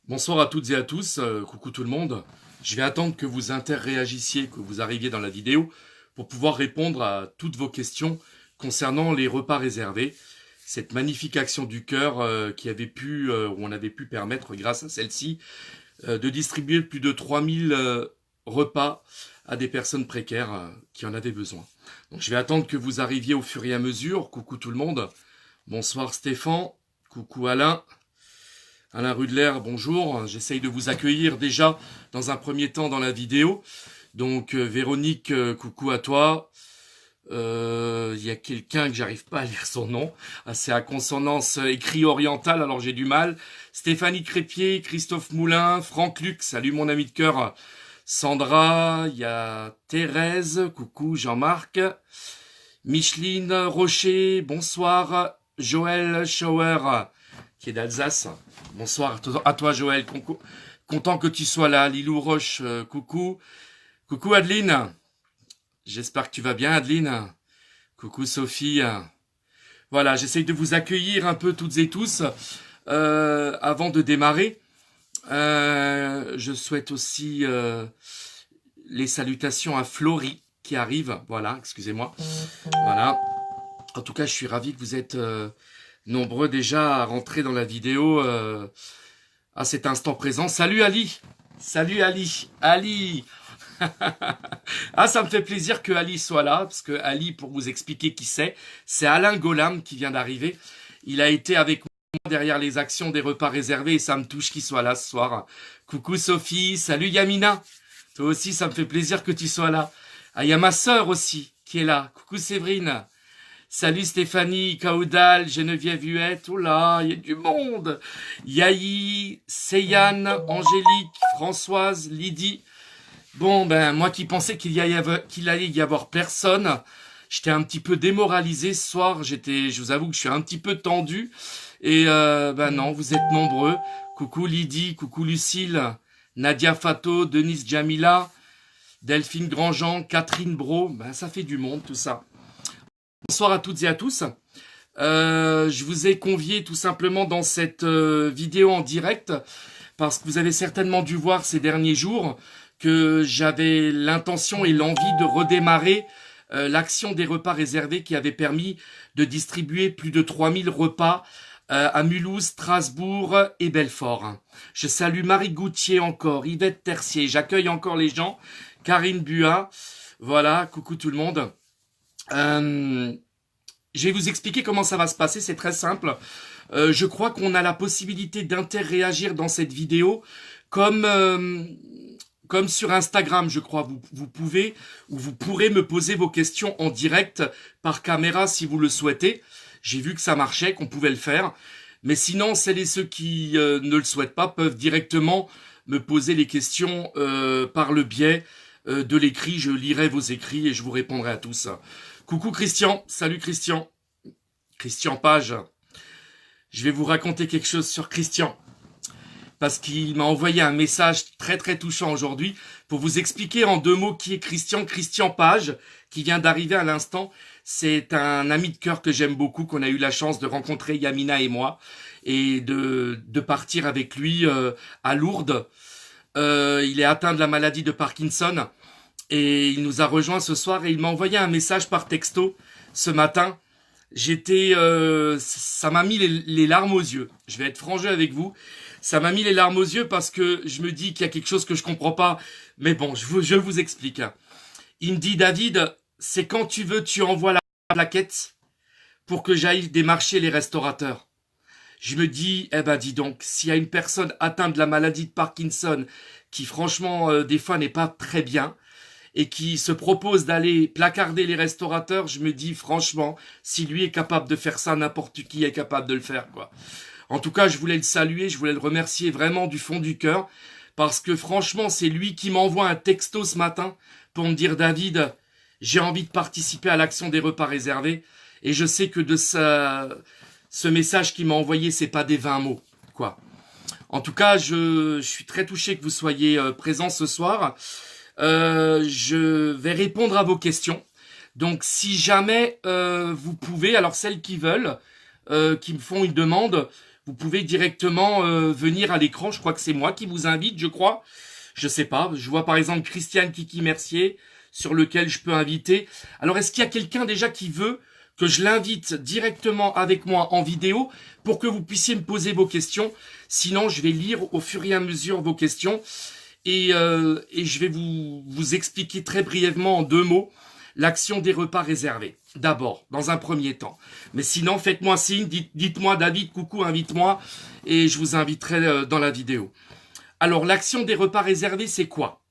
Bonsoir à toutes et à tous, coucou tout le monde. Je vais attendre que vous interréagissiez, que vous arriviez dans la vidéo pour pouvoir répondre à toutes vos questions concernant les repas réservés. Cette magnifique action du cœur où on avait pu permettre, grâce à celle-ci, de distribuer plus de 3000 repas à des personnes précaires qui en avaient besoin. Donc je vais attendre que vous arriviez au fur et à mesure. Coucou tout le monde. Bonsoir Stéphane. Coucou Alain. Alain Rudler, bonjour. J'essaye de vous accueillir déjà dans un premier temps dans la vidéo. Donc Véronique, coucou à toi. Il y a quelqu'un que j'arrive pas à lire son nom. Ah, c'est à consonance écrit orientale, alors j'ai du mal. Stéphanie Crépier, Christophe Moulin, Franck Luc, salut mon ami de cœur. Sandra, il y a Thérèse, coucou Jean-Marc. Micheline Rocher, bonsoir. Joël Schauer, qui est d'Alsace. Bonsoir à toi Joël, content que tu sois là. Lilou Roche, coucou. Coucou Adeline, j'espère que tu vas bien Adeline. Coucou Sophie. Voilà, j'essaye de vous accueillir un peu toutes et tous avant de démarrer. Je souhaite aussi les salutations à Florie qui arrive. Voilà, excusez-moi. Voilà. En tout cas, je suis ravi que vous êtes nombreux déjà à rentrer dans la vidéo à cet instant présent. Salut Ali. Salut Ali. Ali. Ah, ça me fait plaisir que Ali soit là, parce que Ali, pour vous expliquer qui c'est Alain Golam qui vient d'arriver. Il a été avec moi derrière les actions des repas réservés et ça me touche qu'il soit là ce soir. Coucou Sophie. Salut Yamina. Toi aussi, ça me fait plaisir que tu sois là. Ah, il y a ma sœur aussi qui est là. Coucou Séverine. Salut Stéphanie, Caudal, Geneviève Huette, oh là, il y a du monde. Yahi, Seyane, Angélique, Françoise, Lydie. Bon, ben, moi qui pensais qu'il allait y avoir personne, j'étais un petit peu démoralisé ce soir, je vous avoue que je suis un petit peu tendu. Et ben non, vous êtes nombreux. Coucou Lydie, coucou Lucille, Nadia Fato, Denise Jamila, Delphine Grandjean, Catherine Bro, ben ça fait du monde tout ça. Bonsoir à toutes et à tous. Je vous ai convié tout simplement dans cette vidéo en direct parce que vous avez certainement dû voir ces derniers jours que j'avais l'intention et l'envie de redémarrer l'action des repas réservés qui avait permis de distribuer plus de 3000 repas à Mulhouse, Strasbourg et Belfort. Je salue Marie Goutier encore, Yvette Tercier, j'accueille encore les gens, Karine Buat, voilà, coucou tout le monde. Je vais vous expliquer comment ça va se passer, c'est très simple. Je crois qu'on a la possibilité d'interréagir dans cette vidéo comme sur Instagram, je crois. Vous pouvez ou vous pourrez me poser vos questions en direct par caméra si vous le souhaitez. J'ai vu que ça marchait, qu'on pouvait le faire. Mais sinon, celles et ceux qui ne le souhaitent pas peuvent directement me poser les questions par le biais de l'écrit. Je lirai vos écrits et je vous répondrai à tous. Coucou Christian, salut Christian. Christian Page. Je vais vous raconter quelque chose sur Christian. Parce qu'il m'a envoyé un message très très touchant aujourd'hui pour vous expliquer en 2 mots qui est Christian. Christian Page, qui vient d'arriver à l'instant. C'est un ami de cœur que j'aime beaucoup, qu'on a eu la chance de rencontrer Yamina et moi. Et de partir avec lui à Lourdes. Il est atteint de la maladie de Parkinson. Et il nous a rejoint ce soir et il m'a envoyé un message par texto ce matin. Ça m'a mis les larmes aux yeux. Je vais être franc jeu avec vous. Ça m'a mis les larmes aux yeux parce que je me dis qu'il y a quelque chose que je comprends pas. Mais bon, je vous explique. Il me dit, David, c'est quand tu veux, tu envoies la plaquette pour que j'aille démarcher les restaurateurs. Je me dis, eh ben dis donc, s'il y a une personne atteinte de la maladie de Parkinson qui franchement des fois n'est pas très bien, et qui se propose d'aller placarder les restaurateurs, je me dis franchement, si lui est capable de faire ça, n'importe qui est capable de le faire, quoi. En tout cas, je voulais le saluer, je voulais le remercier vraiment du fond du cœur, parce que franchement, c'est lui qui m'envoie un texto ce matin pour me dire, David, j'ai envie de participer à l'action des repas réservés, et je sais que de ce message qu'il m'a envoyé, c'est pas des 20 mots, quoi. En tout cas, je suis très touché que vous soyez présents ce soir. Je vais répondre à vos questions. Donc si jamais vous pouvez, alors celles qui veulent, qui me font une demande, vous pouvez directement venir à l'écran. Je crois que c'est moi qui vous invite, je crois. Je sais pas. Je vois par exemple Christiane Kiki Mercier sur lequel je peux inviter. Alors, est-ce qu'il y a quelqu'un déjà qui veut que je l'invite directement avec moi en vidéo pour que vous puissiez me poser vos questions? Sinon, je vais lire au fur et à mesure vos questions et je vais vous expliquer très brièvement en 2 mots l'action des repas réservés. D'abord, dans un premier temps. Mais sinon, faites-moi signe, dites-moi David, coucou, invite-moi et je vous inviterai dans la vidéo. Alors, l'action des repas réservés, c'est quoi?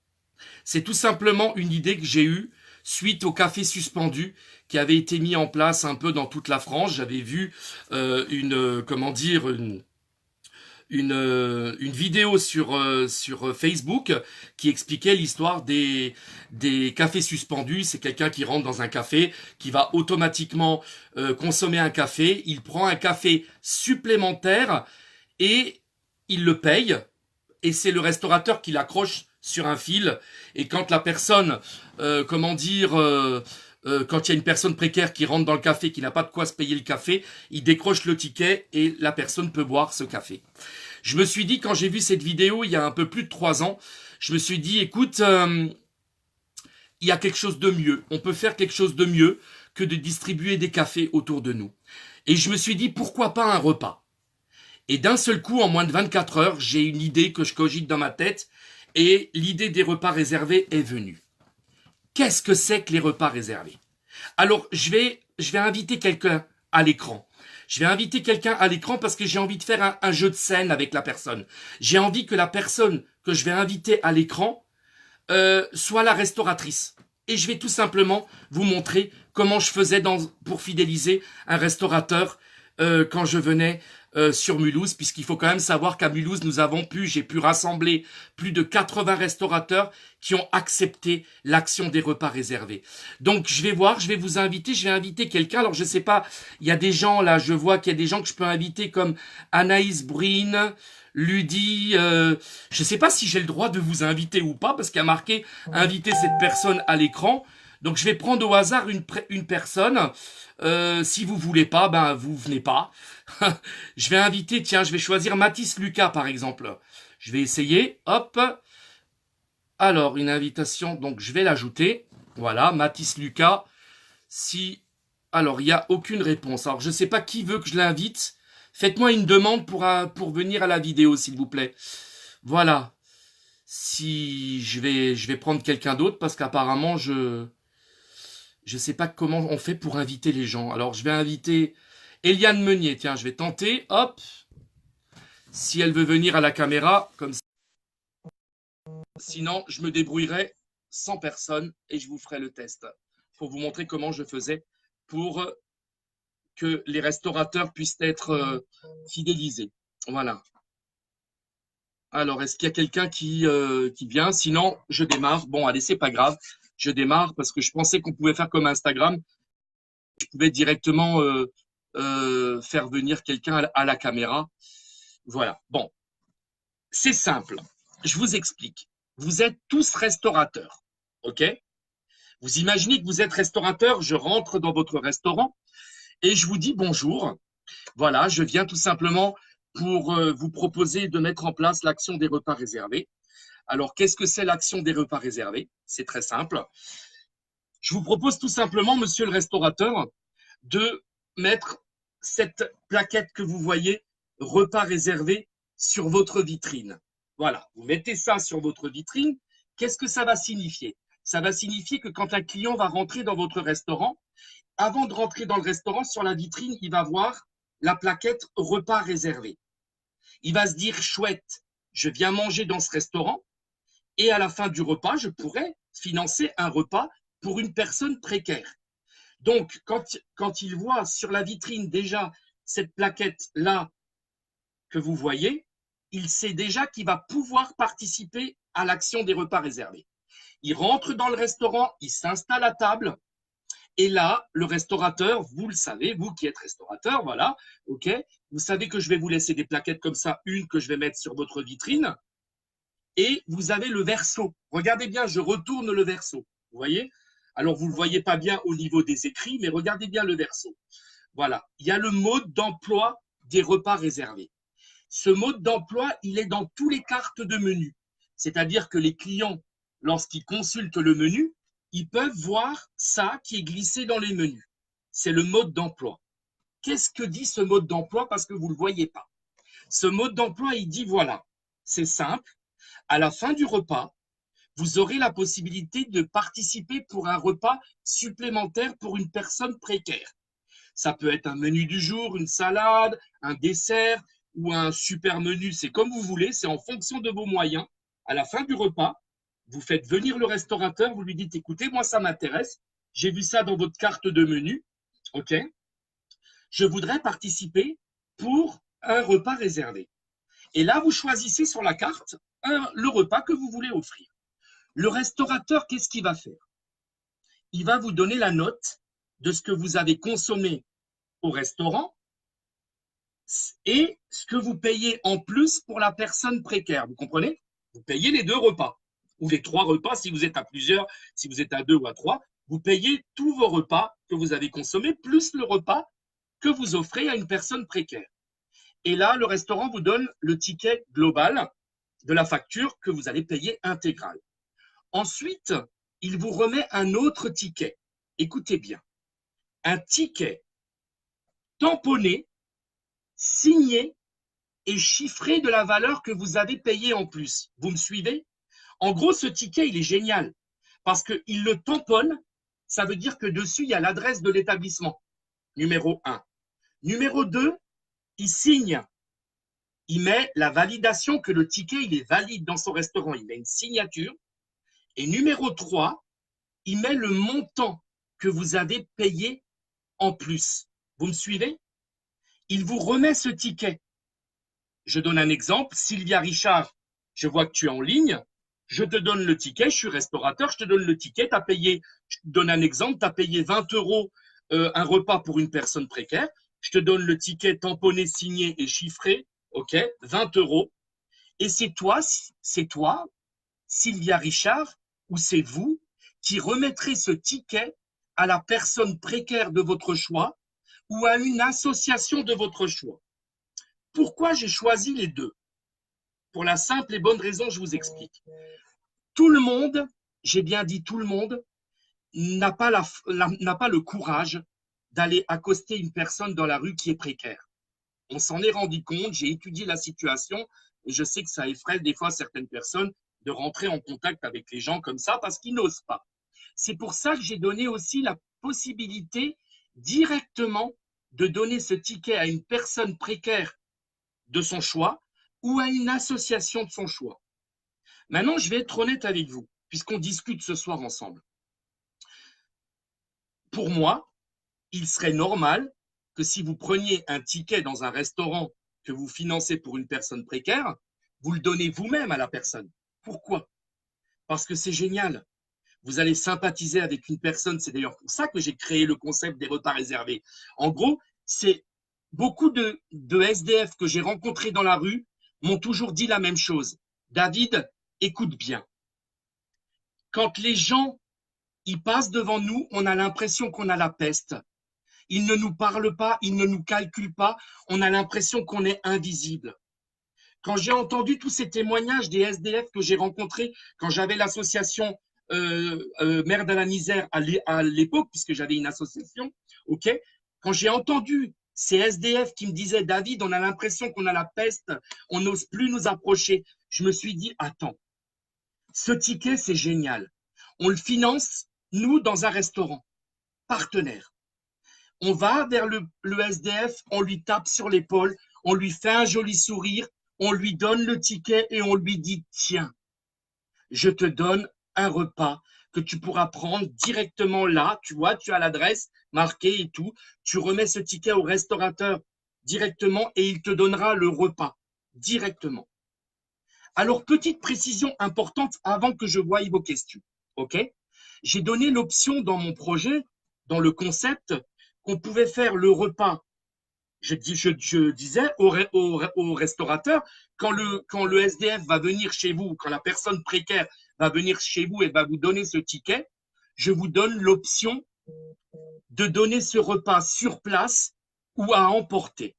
C'est tout simplement une idée que j'ai eue suite au café suspendu qui avait été mis en place un peu dans toute la France. J'avais vu une vidéo sur Facebook qui expliquait l'histoire des cafés suspendus. C'est quelqu'un qui rentre dans un café, qui va automatiquement consommer un café. Il prend un café supplémentaire et il le paye. Et c'est le restaurateur qui l'accroche sur un fil. Et quand la personne, quand il y a une personne précaire qui rentre dans le café, qui n'a pas de quoi se payer le café, il décroche le ticket et la personne peut boire ce café. Je me suis dit, quand j'ai vu cette vidéo il y a un peu plus de 3 ans, je me suis dit, écoute, il y a quelque chose de mieux. On peut faire quelque chose de mieux que de distribuer des cafés autour de nous. Et je me suis dit, pourquoi pas un repas? Et d'un seul coup, en moins de 24 heures, j'ai une idée que je cogite dans ma tête et l'idée des repas réservés est venue. Qu'est-ce que c'est que les repas réservés? Alors, je vais inviter quelqu'un à l'écran. Je vais inviter quelqu'un à l'écran parce que j'ai envie de faire un jeu de scène avec la personne. J'ai envie que la personne que je vais inviter à l'écran soit la restauratrice. Et je vais tout simplement vous montrer comment je faisais pour fidéliser un restaurateur quand je venais sur Mulhouse, puisqu'il faut quand même savoir qu'à Mulhouse, j'ai pu rassembler plus de 80 restaurateurs qui ont accepté l'action des repas réservés. Donc, je vais vous inviter, je vais inviter quelqu'un. Alors, je sais pas, il y a des gens là, je vois qu'il y a des gens que je peux inviter comme Anaïs Brine, Ludi, je sais pas si j'ai le droit de vous inviter ou pas, parce qu'il y a marqué « Inviter cette personne à l'écran ». Donc, je vais prendre au hasard une personne. Si vous voulez pas, ben vous venez pas. Je vais inviter, tiens, je vais choisir Mathis Lucas par exemple. Je vais essayer, hop. Alors, une invitation, donc je vais l'ajouter. Voilà, Mathis Lucas. Alors, il n'y a aucune réponse. Alors, je ne sais pas qui veut que je l'invite. Faites-moi une demande pour venir à la vidéo, s'il vous plaît. Voilà. Je vais prendre quelqu'un d'autre parce qu'apparemment, je sais pas comment on fait pour inviter les gens. Alors, je vais inviter Eliane Meunier. Tiens, je vais tenter. Hop. Si elle veut venir à la caméra, comme ça. Sinon, je me débrouillerai sans personne et je vous ferai le test pour vous montrer comment je faisais pour que les restaurateurs puissent être fidélisés. Voilà. Alors, est-ce qu'il y a quelqu'un qui vient? Sinon, je démarre. Bon, allez, c'est pas grave. Je démarre parce que je pensais qu'on pouvait faire comme Instagram. Je pouvais directement faire venir quelqu'un à la caméra. Voilà. Bon, c'est simple. Je vous explique. Vous êtes tous restaurateurs, ok? Vous imaginez que vous êtes restaurateur, je rentre dans votre restaurant et je vous dis bonjour. Voilà, je viens tout simplement pour vous proposer de mettre en place l'action des repas réservés. Alors, qu'est-ce que c'est l'action des repas réservés? C'est très simple. Je vous propose tout simplement, monsieur le restaurateur, de mettre cette plaquette que vous voyez, repas réservé, sur votre vitrine. Voilà, vous mettez ça sur votre vitrine. Qu'est-ce que ça va signifier? Ça va signifier que quand un client va rentrer dans votre restaurant, avant de rentrer dans le restaurant, sur la vitrine, il va voir la plaquette repas réservé. Il va se dire, chouette, je viens manger dans ce restaurant et à la fin du repas, je pourrais financer un repas pour une personne précaire. Donc, quand il voit sur la vitrine déjà cette plaquette-là que vous voyez, il sait déjà qu'il va pouvoir participer à l'action des repas réservés. Il rentre dans le restaurant, il s'installe à table, et là, le restaurateur, vous le savez, vous qui êtes restaurateur, voilà, ok, vous savez que je vais vous laisser des plaquettes comme ça, une que je vais mettre sur votre vitrine, et vous avez le verso. Regardez bien, je retourne le verso, vous voyez? Alors, vous ne le voyez pas bien au niveau des écrits, mais regardez bien le verso. Voilà, il y a le mode d'emploi des repas réservés. Ce mode d'emploi, il est dans tous les cartes de menu. C'est-à-dire que les clients, lorsqu'ils consultent le menu, ils peuvent voir ça qui est glissé dans les menus. C'est le mode d'emploi. Qu'est-ce que dit ce mode d'emploi? Parce que vous ne le voyez pas. Ce mode d'emploi, il dit voilà, c'est simple. À la fin du repas, vous aurez la possibilité de participer pour un repas supplémentaire pour une personne précaire. Ça peut être un menu du jour, une salade, un dessert ou un super menu. C'est comme vous voulez, c'est en fonction de vos moyens. À la fin du repas, vous faites venir le restaurateur, vous lui dites, écoutez, moi ça m'intéresse, j'ai vu ça dans votre carte de menu, ok? Je voudrais participer pour un repas réservé. Et là, vous choisissez sur la carte le repas que vous voulez offrir. Le restaurateur, qu'est-ce qu'il va faire? Il va vous donner la note de ce que vous avez consommé au restaurant et ce que vous payez en plus pour la personne précaire. Vous comprenez? Vous payez les 2 repas ou les 3 repas si vous êtes à plusieurs, si vous êtes à 2 ou à 3. Vous payez tous vos repas que vous avez consommés plus le repas que vous offrez à une personne précaire. Et là, le restaurant vous donne le ticket global de la facture que vous allez payer intégrale. Ensuite, il vous remet un autre ticket. Écoutez bien. Un ticket tamponné, signé et chiffré de la valeur que vous avez payée en plus. Vous me suivez? En gros, ce ticket, il est génial parce qu'il le tamponne. Ça veut dire que dessus, il y a l'adresse de l'établissement, numéro 1. Numéro 2, il signe. Il met la validation que le ticket, il est valide dans son restaurant. Il met une signature. Et numéro 3, il met le montant que vous avez payé en plus. Vous me suivez? Il vous remet ce ticket. Je donne un exemple. Sylvia Richard, je vois que tu es en ligne. Je te donne le ticket. Je suis restaurateur. Je te donne le ticket. Tu as payé, je te donne un exemple. Tu as payé 20 € un repas pour une personne précaire. Je te donne le ticket tamponné, signé et chiffré. OK, 20 €. Et c'est toi, Sylvia Richard, ou c'est vous qui remettrez ce ticket à la personne précaire de votre choix ou à une association de votre choix. Pourquoi j'ai choisi les deux? Pour la simple et bonne raison, je vous explique. Tout le monde, j'ai bien dit tout le monde, n'a pas le courage d'aller accoster une personne dans la rue qui est précaire. On s'en est rendu compte, j'ai étudié la situation et je sais que ça effraie des fois certaines personnes de rentrer en contact avec les gens comme ça parce qu'ils n'osent pas. C'est pour ça que j'ai donné aussi la possibilité directement de donner ce ticket à une personne précaire de son choix ou à une association de son choix. Maintenant, je vais être honnête avec vous, puisqu'on discute ce soir ensemble. Pour moi, il serait normal que si vous preniez un ticket dans un restaurant que vous financez pour une personne précaire, vous le donnez vous-même à la personne. Pourquoi? Parce que c'est génial. Vous allez sympathiser avec une personne. C'est d'ailleurs pour ça que j'ai créé le concept des repas réservés. En gros, c'est beaucoup de SDF que j'ai rencontrés dans la rue m'ont toujours dit la même chose. David, écoute bien. Quand les gens ils passent devant nous, on a l'impression qu'on a la peste. Ils ne nous parlent pas, ils ne nous calculent pas, on a l'impression qu'on est invisible. Quand j'ai entendu tous ces témoignages des SDF que j'ai rencontrés, quand j'avais l'association Mère de la misère à l'époque, puisque j'avais une association, ok, quand j'ai entendu ces SDF qui me disaient, David, on a l'impression qu'on a la peste, on n'ose plus nous approcher, je me suis dit, attends, ce ticket, c'est génial. On le finance, nous, dans un restaurant, partenaire. On va vers le SDF, on lui tape sur l'épaule, on lui fait un joli sourire, on lui donne le ticket et on lui dit, tiens, je te donne un repas que tu pourras prendre directement là, tu vois, tu as l'adresse marquée et tout, tu remets ce ticket au restaurateur directement et il te donnera le repas directement. Alors, petite précision importante avant que je voie vos questions, ok? J'ai donné l'option dans mon projet, dans le concept, qu'on pouvait faire le repas. Je disais au restaurateur, quand le SDF va venir chez vous, quand la personne précaire va venir chez vous et va vous donner ce ticket, je vous donne l'option de donner ce repas sur place ou à emporter.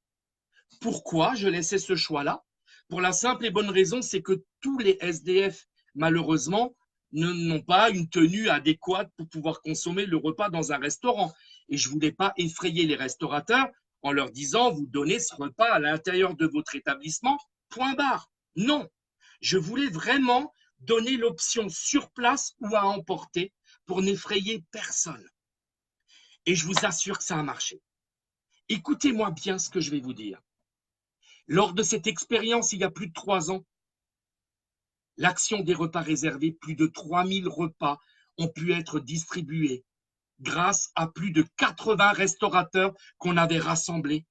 Pourquoi je laissais ce choix-là? Pour la simple et bonne raison, c'est que tous les SDF, malheureusement, n'ont pas une tenue adéquate pour pouvoir consommer le repas dans un restaurant. Et je ne voulais pas effrayer les restaurateurs en leur disant, vous donnez ce repas à l'intérieur de votre établissement, point barre. Non, je voulais vraiment donner l'option sur place ou à emporter pour n'effrayer personne. Et je vous assure que ça a marché. Écoutez-moi bien ce que je vais vous dire. Lors de cette expérience, il y a plus de 3 ans, l'action des repas réservés, plus de 3000 repas ont pu être distribués grâce à plus de 80 restaurateurs qu'on avait rassemblés,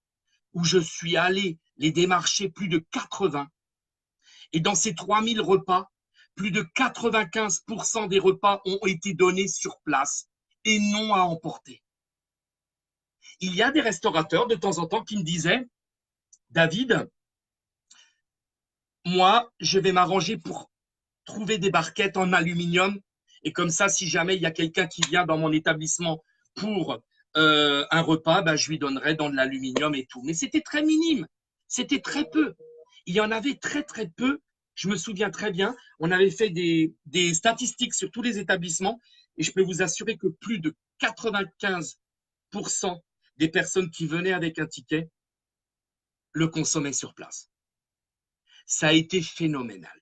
où je suis allé les démarcher plus de 80. Et dans ces 3000 repas, plus de 95% des repas ont été donnés sur place et non à emporter. Il y a des restaurateurs de temps en temps qui me disaient, David, moi, je vais m'arranger pour trouver des barquettes en aluminium. Et comme ça, si jamais il y a quelqu'un qui vient dans mon établissement pour un repas, ben, je lui donnerai dans de l'aluminium et tout. Mais c'était très minime. C'était très peu. Il y en avait très, très peu. Je me souviens très bien. On avait fait des statistiques sur tous les établissements et je peux vous assurer que plus de 95% des personnes qui venaient avec un ticket le consommaient sur place. Ça a été phénoménal.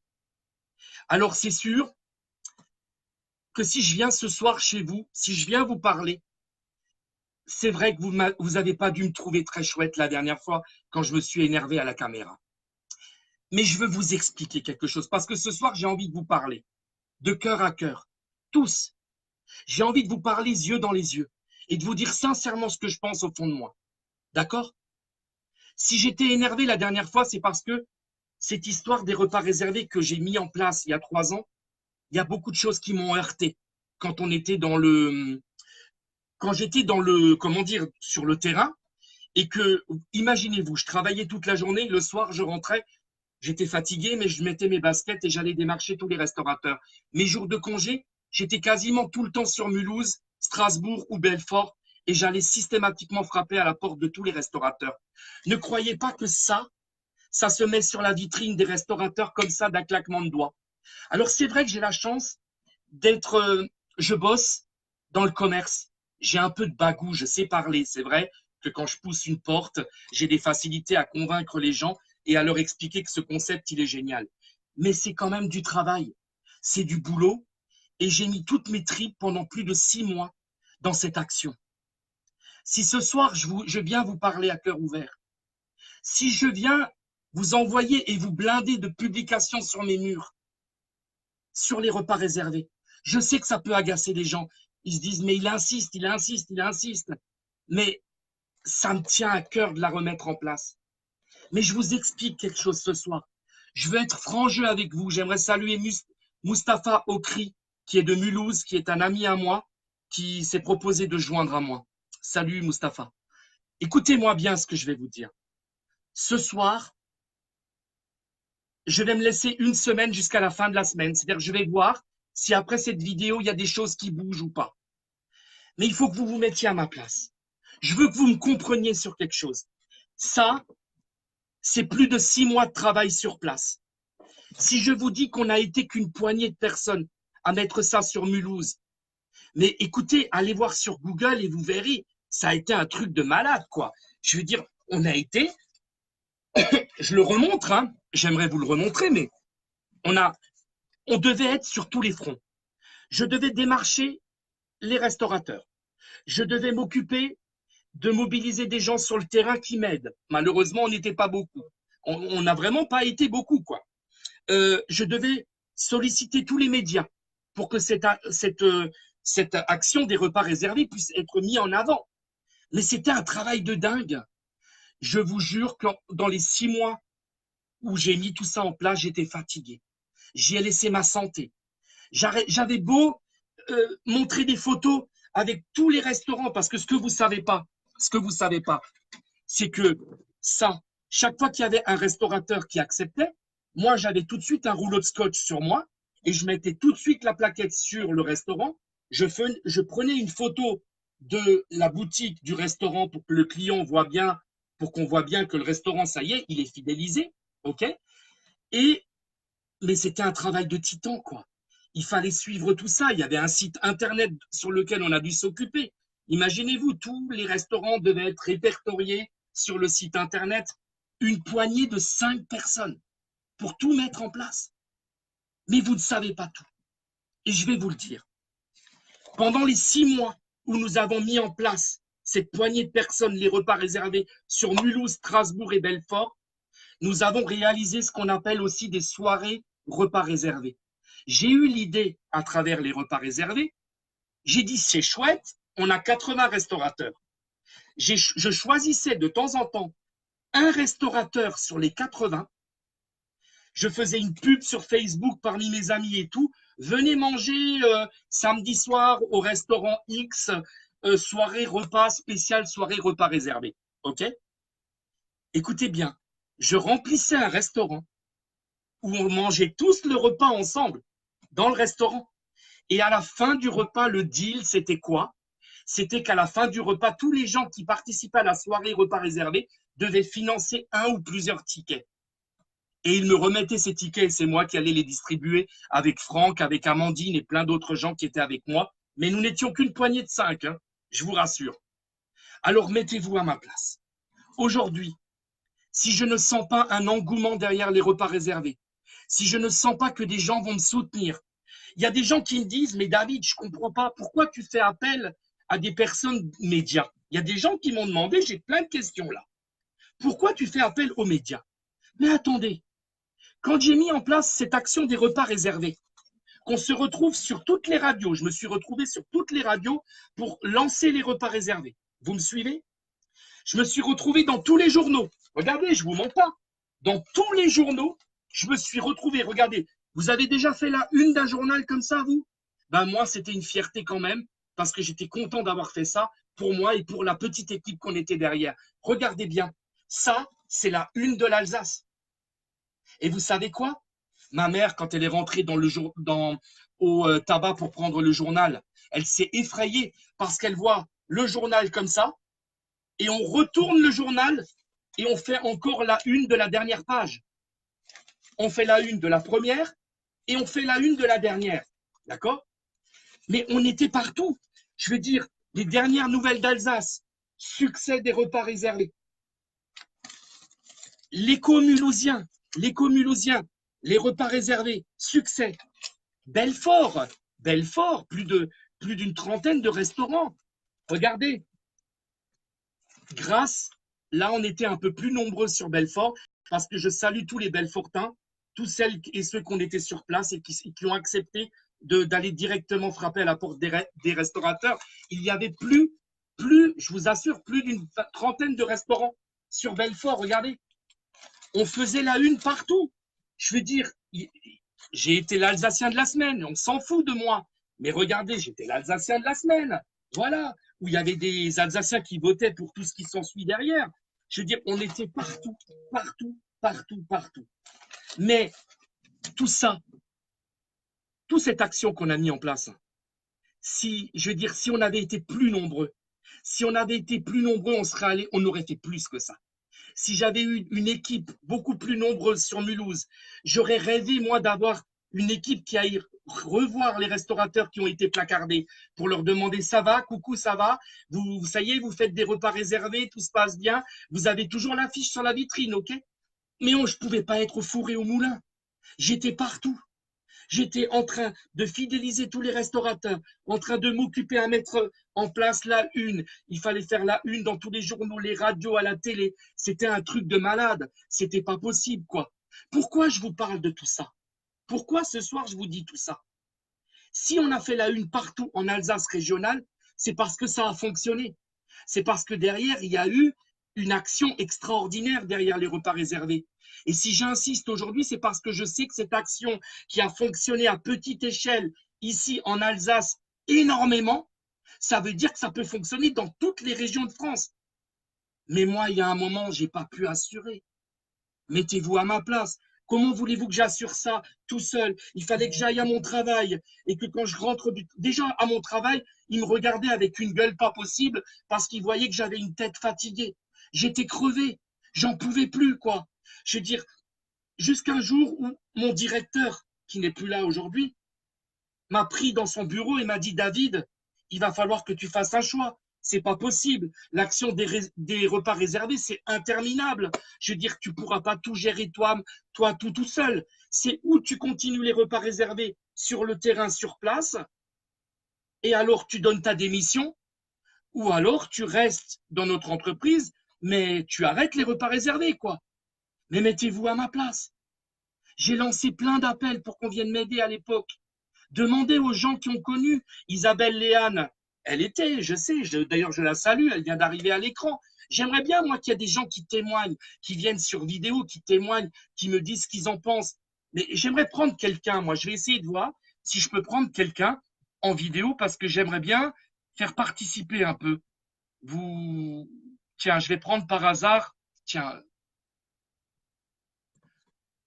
Alors, c'est sûr que si je viens ce soir chez vous, si je viens vous parler, c'est vrai que vous n'avez pas dû me trouver très chouette la dernière fois quand je me suis énervé à la caméra. Mais je veux vous expliquer quelque chose parce que ce soir, j'ai envie de vous parler de cœur à cœur. Tous. J'ai envie de vous parler yeux dans les yeux et de vous dire sincèrement ce que je pense au fond de moi. D'accord? Si j'étais énervé la dernière fois, c'est parce que cette histoire des repas réservés que j'ai mis en place il y a 3 ans, il y a beaucoup de choses qui m'ont heurté quand j'étais dans le, comment dire, sur le terrain et que, imaginez-vous, je travaillais toute la journée, le soir, je rentrais, j'étais fatigué, mais je mettais mes baskets et j'allais démarcher tous les restaurateurs. Mes jours de congé, j'étais quasiment tout le temps sur Mulhouse, Strasbourg ou Belfort et j'allais systématiquement frapper à la porte de tous les restaurateurs. Ne croyez pas que ça se met sur la vitrine des restaurateurs comme ça d'un claquement de doigts. Alors c'est vrai que j'ai la chance je bosse dans le commerce. J'ai un peu de bagou, je sais parler. C'est vrai que quand je pousse une porte, j'ai des facilités à convaincre les gens et à leur expliquer que ce concept, il est génial. Mais c'est quand même du travail. C'est du boulot. Et j'ai mis toutes mes tripes pendant plus de 6 mois dans cette action. Si ce soir, je viens vous parler à cœur ouvert, si je viens vous envoyer et vous blinder de publications sur mes murs, sur les repas réservés, je sais que ça peut agacer les gens. Ils se disent, mais il insiste, il insiste, il insiste. Mais ça me tient à cœur de la remettre en place. Mais je vous explique quelque chose ce soir. Je veux être franc jeu avec vous. J'aimerais saluer Mustapha Okri, qui est de Mulhouse, qui est un ami à moi, qui s'est proposé de joindre à moi. Salut Mustapha. Écoutez-moi bien ce que je vais vous dire. Ce soir, je vais me laisser une semaine jusqu'à la fin de la semaine. C'est-à-dire que je vais voir si après cette vidéo, il y a des choses qui bougent ou pas. Mais il faut que vous vous mettiez à ma place. Je veux que vous me compreniez sur quelque chose. Ça, c'est plus de 6 mois de travail sur place. Si je vous dis qu'on n'a été qu'une poignée de personnes à mettre ça sur Mulhouse, mais écoutez, allez voir sur Google et vous verrez, ça a été un truc de malade, quoi. Je veux dire, on a été, je le remontre, hein, j'aimerais vous le remontrer, mais on devait être sur tous les fronts. Je devais démarcher les restaurateurs. Je devais m'occuper de mobiliser des gens sur le terrain qui m'aident. Malheureusement, on n'était pas beaucoup. On n'a vraiment pas été beaucoup, quoi. Je devais solliciter tous les médias pour que cette action des repas réservés puisse être mise en avant. Mais c'était un travail de dingue. Je vous jure que dans les 6 mois où j'ai mis tout ça en place, j'étais fatigué. J'y ai laissé ma santé. J'avais beau montrer des photos avec tous les restaurants, parce que ce que vous savez pas, c'est que ça, chaque fois qu'il y avait un restaurateur qui acceptait, moi, j'avais tout de suite un rouleau de scotch sur moi et je mettais tout de suite la plaquette sur le restaurant. Je prenais une photo de la boutique du restaurant pour que le client voit bien, pour qu'on voit bien que le restaurant, ça y est, il est fidélisé. OK? Mais c'était un travail de titan, quoi. Il fallait suivre tout ça. Il y avait un site internet sur lequel on a dû s'occuper. Imaginez-vous, tous les restaurants devaient être répertoriés sur le site internet. Une poignée de 5 personnes pour tout mettre en place. Mais vous ne savez pas tout. Et je vais vous le dire. Pendant les 6 mois où nous avons mis en place cette poignée de personnes, les repas réservés sur Mulhouse, Strasbourg et Belfort, nous avons réalisé ce qu'on appelle aussi des soirées repas réservés. J'ai eu l'idée à travers les repas réservés, j'ai dit c'est chouette, on a 80 restaurateurs. Je choisissais de temps en temps un restaurateur sur les 80. Je faisais une pub sur Facebook parmi mes amis et tout. Venez manger samedi soir au restaurant X, soirée repas spéciale, soirée repas réservé. OK? Écoutez bien, je remplissais un restaurant où on mangeait tous le repas ensemble dans le restaurant. Et à la fin du repas, le deal, c'était quoi? C'était qu'à la fin du repas, tous les gens qui participaient à la soirée repas réservé devaient financer un ou plusieurs tickets. Et ils me remettaient ces tickets et c'est moi qui allais les distribuer avec Franck, avec Amandine et plein d'autres gens qui étaient avec moi. Mais nous n'étions qu'une poignée de 5, hein, je vous rassure. Alors mettez-vous à ma place. Aujourd'hui, si je ne sens pas un engouement derrière les repas réservés, si je ne sens pas que des gens vont me soutenir, il y a des gens qui me disent « Mais David, je ne comprends pas, pourquoi tu fais appel à des personnes médias ?» Il y a des gens qui m'ont demandé, j'ai plein de questions là. Pourquoi tu fais appel aux médias? Mais attendez, quand j'ai mis en place cette action des repas réservés, qu'on se retrouve sur toutes les radios, je me suis retrouvé sur toutes les radios pour lancer les repas réservés. Vous me suivez? Je me suis retrouvé dans tous les journaux. Regardez, je ne vous mens pas. Dans tous les journaux, je me suis retrouvé. Regardez, vous avez déjà fait la une d'un journal comme ça, vous? Ben moi, c'était une fierté quand même, parce que j'étais content d'avoir fait ça pour moi et pour la petite équipe qu'on était derrière. Regardez bien, ça, c'est la une de l'Alsace. Et vous savez quoi? Ma mère, quand elle est rentrée au tabac pour prendre le journal, elle s'est effrayée parce qu'elle voit le journal comme ça, et on retourne le journal et on fait encore la une de la dernière page. On fait la une de la première et on fait la une de la dernière. D'accord? Mais on était partout. Je veux dire, les dernières nouvelles d'Alsace, succès des repas réservés. L'éco-mulhousien, les repas réservés, succès. Belfort, plus d'une trentaine de restaurants. Regardez. Là, on était un peu plus nombreux sur Belfort parce que je salue tous les Belfortins, tous celles et ceux qui ont été sur place et qui ont accepté d'aller directement frapper à la porte des restaurateurs. Il y avait je vous assure, plus d'une trentaine de restaurants sur Belfort. Regardez, on faisait la une partout. Je veux dire, j'ai été l'Alsacien de la semaine, on s'en fout de moi. Mais regardez, j'étais l'Alsacien de la semaine. Voilà, où il y avait des Alsaciens qui votaient pour tout ce qui s'ensuit derrière. Je veux dire, on était partout, partout, partout, partout. Mais tout ça, toute cette action qu'on a mis en place, si on avait été plus nombreux, on aurait fait plus que ça. Si j'avais eu une équipe beaucoup plus nombreuse sur Mulhouse, j'aurais rêvé, moi, d'avoir une équipe qui aille revoir les restaurateurs qui ont été placardés pour leur demander « Ça va, coucou, ça va? Ça y est, vous faites des repas réservés, tout se passe bien, vous avez toujours l'affiche sur la vitrine, ok ?» Mais je ne pouvais pas être au four et au moulin. J'étais partout. J'étais en train de fidéliser tous les restaurateurs, en train de m'occuper à mettre en place la une. Il fallait faire la une dans tous les journaux, les radios, à la télé. C'était un truc de malade. C'était pas possible, quoi. Pourquoi je vous parle de tout ça? Pourquoi ce soir je vous dis tout ça? Si on a fait la une partout en Alsace régionale, c'est parce que ça a fonctionné. C'est parce que derrière, il y a eu une action extraordinaire derrière les repas réservés. Et si j'insiste aujourd'hui, c'est parce que je sais que cette action qui a fonctionné à petite échelle ici en Alsace énormément, ça veut dire que ça peut fonctionner dans toutes les régions de France. Mais moi, il y a un moment, je n'ai pas pu assurer. Mettez-vous à ma place. Comment voulez-vous que j'assure ça tout seul? Il fallait que j'aille à mon travail et que quand je rentre déjà à mon travail, ils me regardaient avec une gueule pas possible parce qu'ils voyaient que j'avais une tête fatiguée. J'étais crevé, j'en pouvais plus, quoi. Je veux dire, Jusqu'un jour où mon directeur, qui n'est plus là aujourd'hui, m'a pris dans son bureau et m'a dit, David, il va falloir que tu fasses un choix. C'est pas possible. L'action des repas réservés, c'est interminable. Je veux dire, tu pourras pas tout gérer toi tout seul. C'est où tu continues les repas réservés sur le terrain, sur place, et alors tu donnes ta démission, ou alors tu restes dans notre entreprise, mais tu arrêtes les repas réservés, quoi. Mais mettez-vous à ma place. J'ai lancé plein d'appels pour qu'on vienne m'aider à l'époque. Demandez aux gens qui ont connu Isabelle Léane. Elle était, je sais, d'ailleurs je la salue, elle vient d'arriver à l'écran. J'aimerais bien, moi, qu'il y ait des gens qui témoignent, qui viennent sur vidéo, qui témoignent, qui me disent ce qu'ils en pensent. Mais j'aimerais prendre quelqu'un, moi, je vais essayer de voir si je peux prendre quelqu'un en vidéo parce que j'aimerais bien faire participer un peu. Vous, tiens, je vais prendre par hasard, tiens,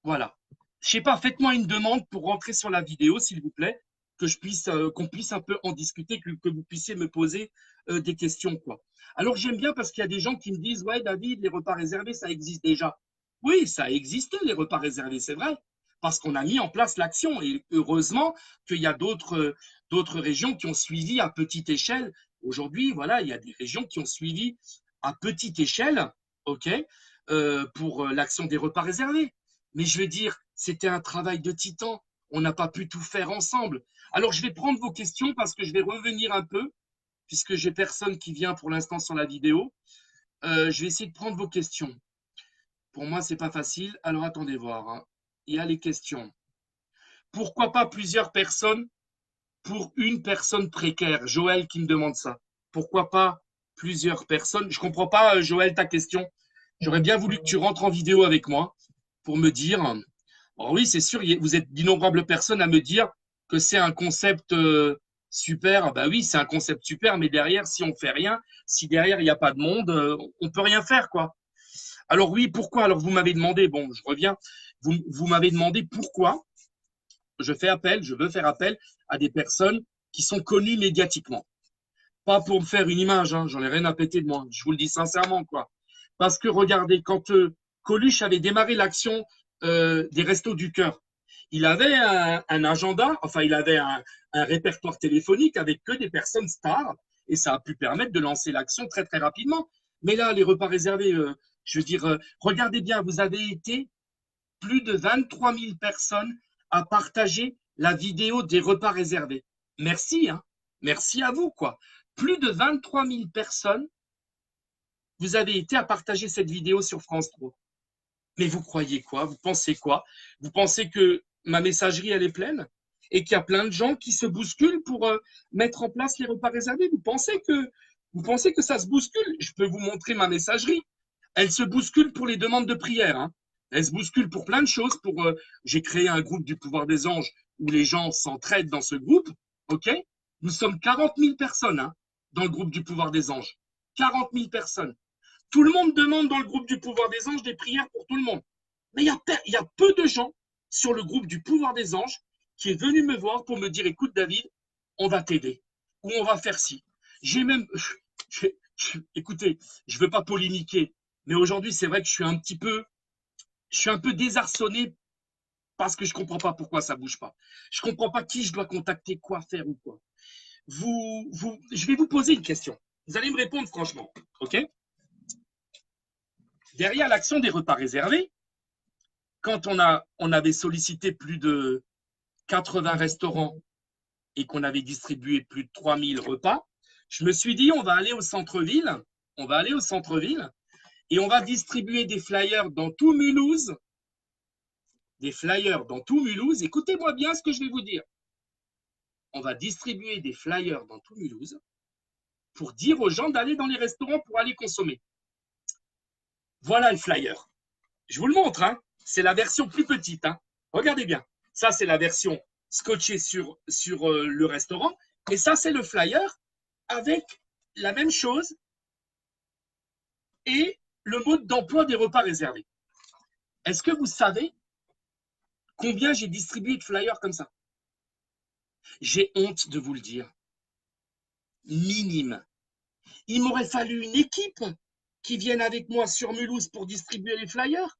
voilà. Je sais pas, faites-moi une demande pour rentrer sur la vidéo, s'il vous plaît, que je puisse, qu'on puisse un peu en discuter, que vous puissiez me poser des questions, quoi. Alors j'aime bien parce qu'il y a des gens qui me disent, ouais, David, les repas réservés, ça existe déjà. Oui, ça a existé, les repas réservés, c'est vrai, parce qu'on a mis en place l'action et heureusement qu'il y a d'autres régions qui ont suivi à petite échelle. Aujourd'hui, voilà, il y a des régions qui ont suivi à petite échelle, ok, pour l'action des repas réservés. Mais je veux dire, c'était un travail de titan. On n'a pas pu tout faire ensemble. Alors, je vais prendre vos questions parce que je vais revenir un peu, puisque j'ai personne qui vient pour l'instant sur la vidéo. Je vais essayer de prendre vos questions. Pour moi, c'est pas facile. Alors, attendez voir, hein. Il y a les questions. Pourquoi pas plusieurs personnes pour une personne précaire? Joël qui me demande ça. Pourquoi pas plusieurs personnes? Je comprends pas, Joël, ta question. J'aurais bien voulu que tu rentres en vidéo avec moi pour me dire. Alors oui, c'est sûr, vous êtes d'innombrables personnes à me dire que c'est un concept super. Bah oui, c'est un concept super, mais derrière, si on fait rien, si derrière il n'y a pas de monde, on peut rien faire, quoi. Alors oui, pourquoi? Alors vous m'avez demandé, bon, je reviens, vous m'avez demandé pourquoi je veux faire appel à des personnes qui sont connues médiatiquement. Pas pour me faire une image, hein, j'en ai rien à péter de moi, je vous le dis sincèrement, quoi. Parce que regardez, quand Coluche avait démarré l'action des Restos du Cœur, il avait un agenda, enfin, il avait un répertoire téléphonique avec que des personnes stars, et ça a pu permettre de lancer l'action très, très rapidement. Mais là, les repas réservés, je veux dire, regardez bien, vous avez été plus de 23 000 personnes à partager la vidéo des repas réservés. Merci, hein. Merci à vous, quoi. Plus de 23 000 personnes, vous avez été à partager cette vidéo sur France 3. Mais vous croyez quoi? Vous pensez quoi? Vous pensez que ma messagerie, elle est pleine et qu'il y a plein de gens qui se bousculent pour mettre en place les repas réservés? Vous pensez que ça se bouscule? Je peux vous montrer ma messagerie. Elle se bouscule pour les demandes de prière, hein. Elle se bouscule pour plein de choses. J'ai créé un groupe du pouvoir des anges où les gens s'entraident dans ce groupe. Ok? Nous sommes 40 000 personnes, hein, dans le groupe du pouvoir des anges. 40 000 personnes. Tout le monde demande dans le groupe du pouvoir des anges des prières pour tout le monde. Mais il y a peu de gens sur le groupe du pouvoir des anges qui est venu me voir pour me dire, écoute David, on va t'aider ou on va faire ci. J'ai même, écoutez, je ne veux pas polémiquer, mais aujourd'hui c'est vrai que je suis un peu désarçonné parce que je ne comprends pas pourquoi ça ne bouge pas. Je ne comprends pas qui je dois contacter, quoi faire ou quoi. Je vais vous poser une question. Vous allez me répondre franchement, ok? Derrière l'action des repas réservés, quand on avait sollicité plus de 80 restaurants et qu'on avait distribué plus de 3000 repas, je me suis dit, on va aller au centre-ville, et on va distribuer des flyers dans tout Mulhouse, écoutez-moi bien ce que je vais vous dire. On va distribuer des flyers dans tout Mulhouse pour dire aux gens d'aller dans les restaurants pour aller consommer. Voilà le flyer. Je vous le montre, hein. C'est la version plus petite, hein. Regardez bien. Ça, c'est la version scotchée sur le restaurant. Et ça, c'est le flyer avec la même chose et le mode d'emploi des repas réservés. Est-ce que vous savez combien j'ai distribué de flyers comme ça? J'ai honte de vous le dire. Minime. Il m'aurait fallu une équipe qui vienne avec moi sur Mulhouse pour distribuer les flyers.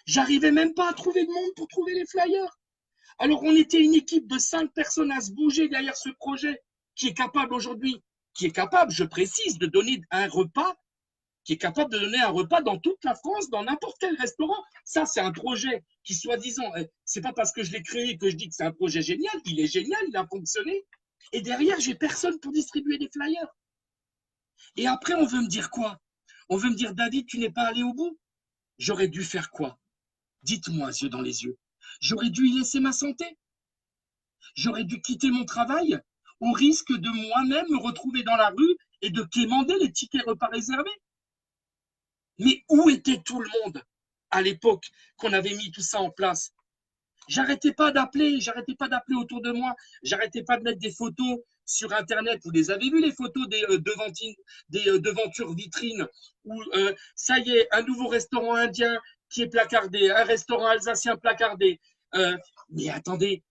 J'arrivais même pas à trouver de monde pour trouver les flyers. Alors on était une équipe de 5 personnes à se bouger derrière ce projet qui est capable aujourd'hui, qui est capable, je précise, de donner un repas, qui est capable de donner un repas dans toute la France, dans n'importe quel restaurant. Ça, c'est un projet qui, soi-disant, c'est pas parce que je l'ai créé que je dis que c'est un projet génial. Il est génial, il a fonctionné. Et derrière, j'ai personne pour distribuer des flyers. Et après, on veut me dire quoi? On veut me dire, David, tu n'es pas allé au bout? J'aurais dû faire quoi? Dites-moi, yeux dans les yeux. J'aurais dû y laisser ma santé? J'aurais dû quitter mon travail au risque de moi-même me retrouver dans la rue et de quémander les tickets repas réservés? Mais où était tout le monde à l'époque qu'on avait mis tout ça en place? J'arrêtais pas d'appeler autour de moi, j'arrêtais pas de mettre des photos sur Internet. Vous les avez vues, les photos des devantures vitrines où ça y est, un nouveau restaurant indien qui est placardé, un restaurant alsacien placardé. Mais attendez,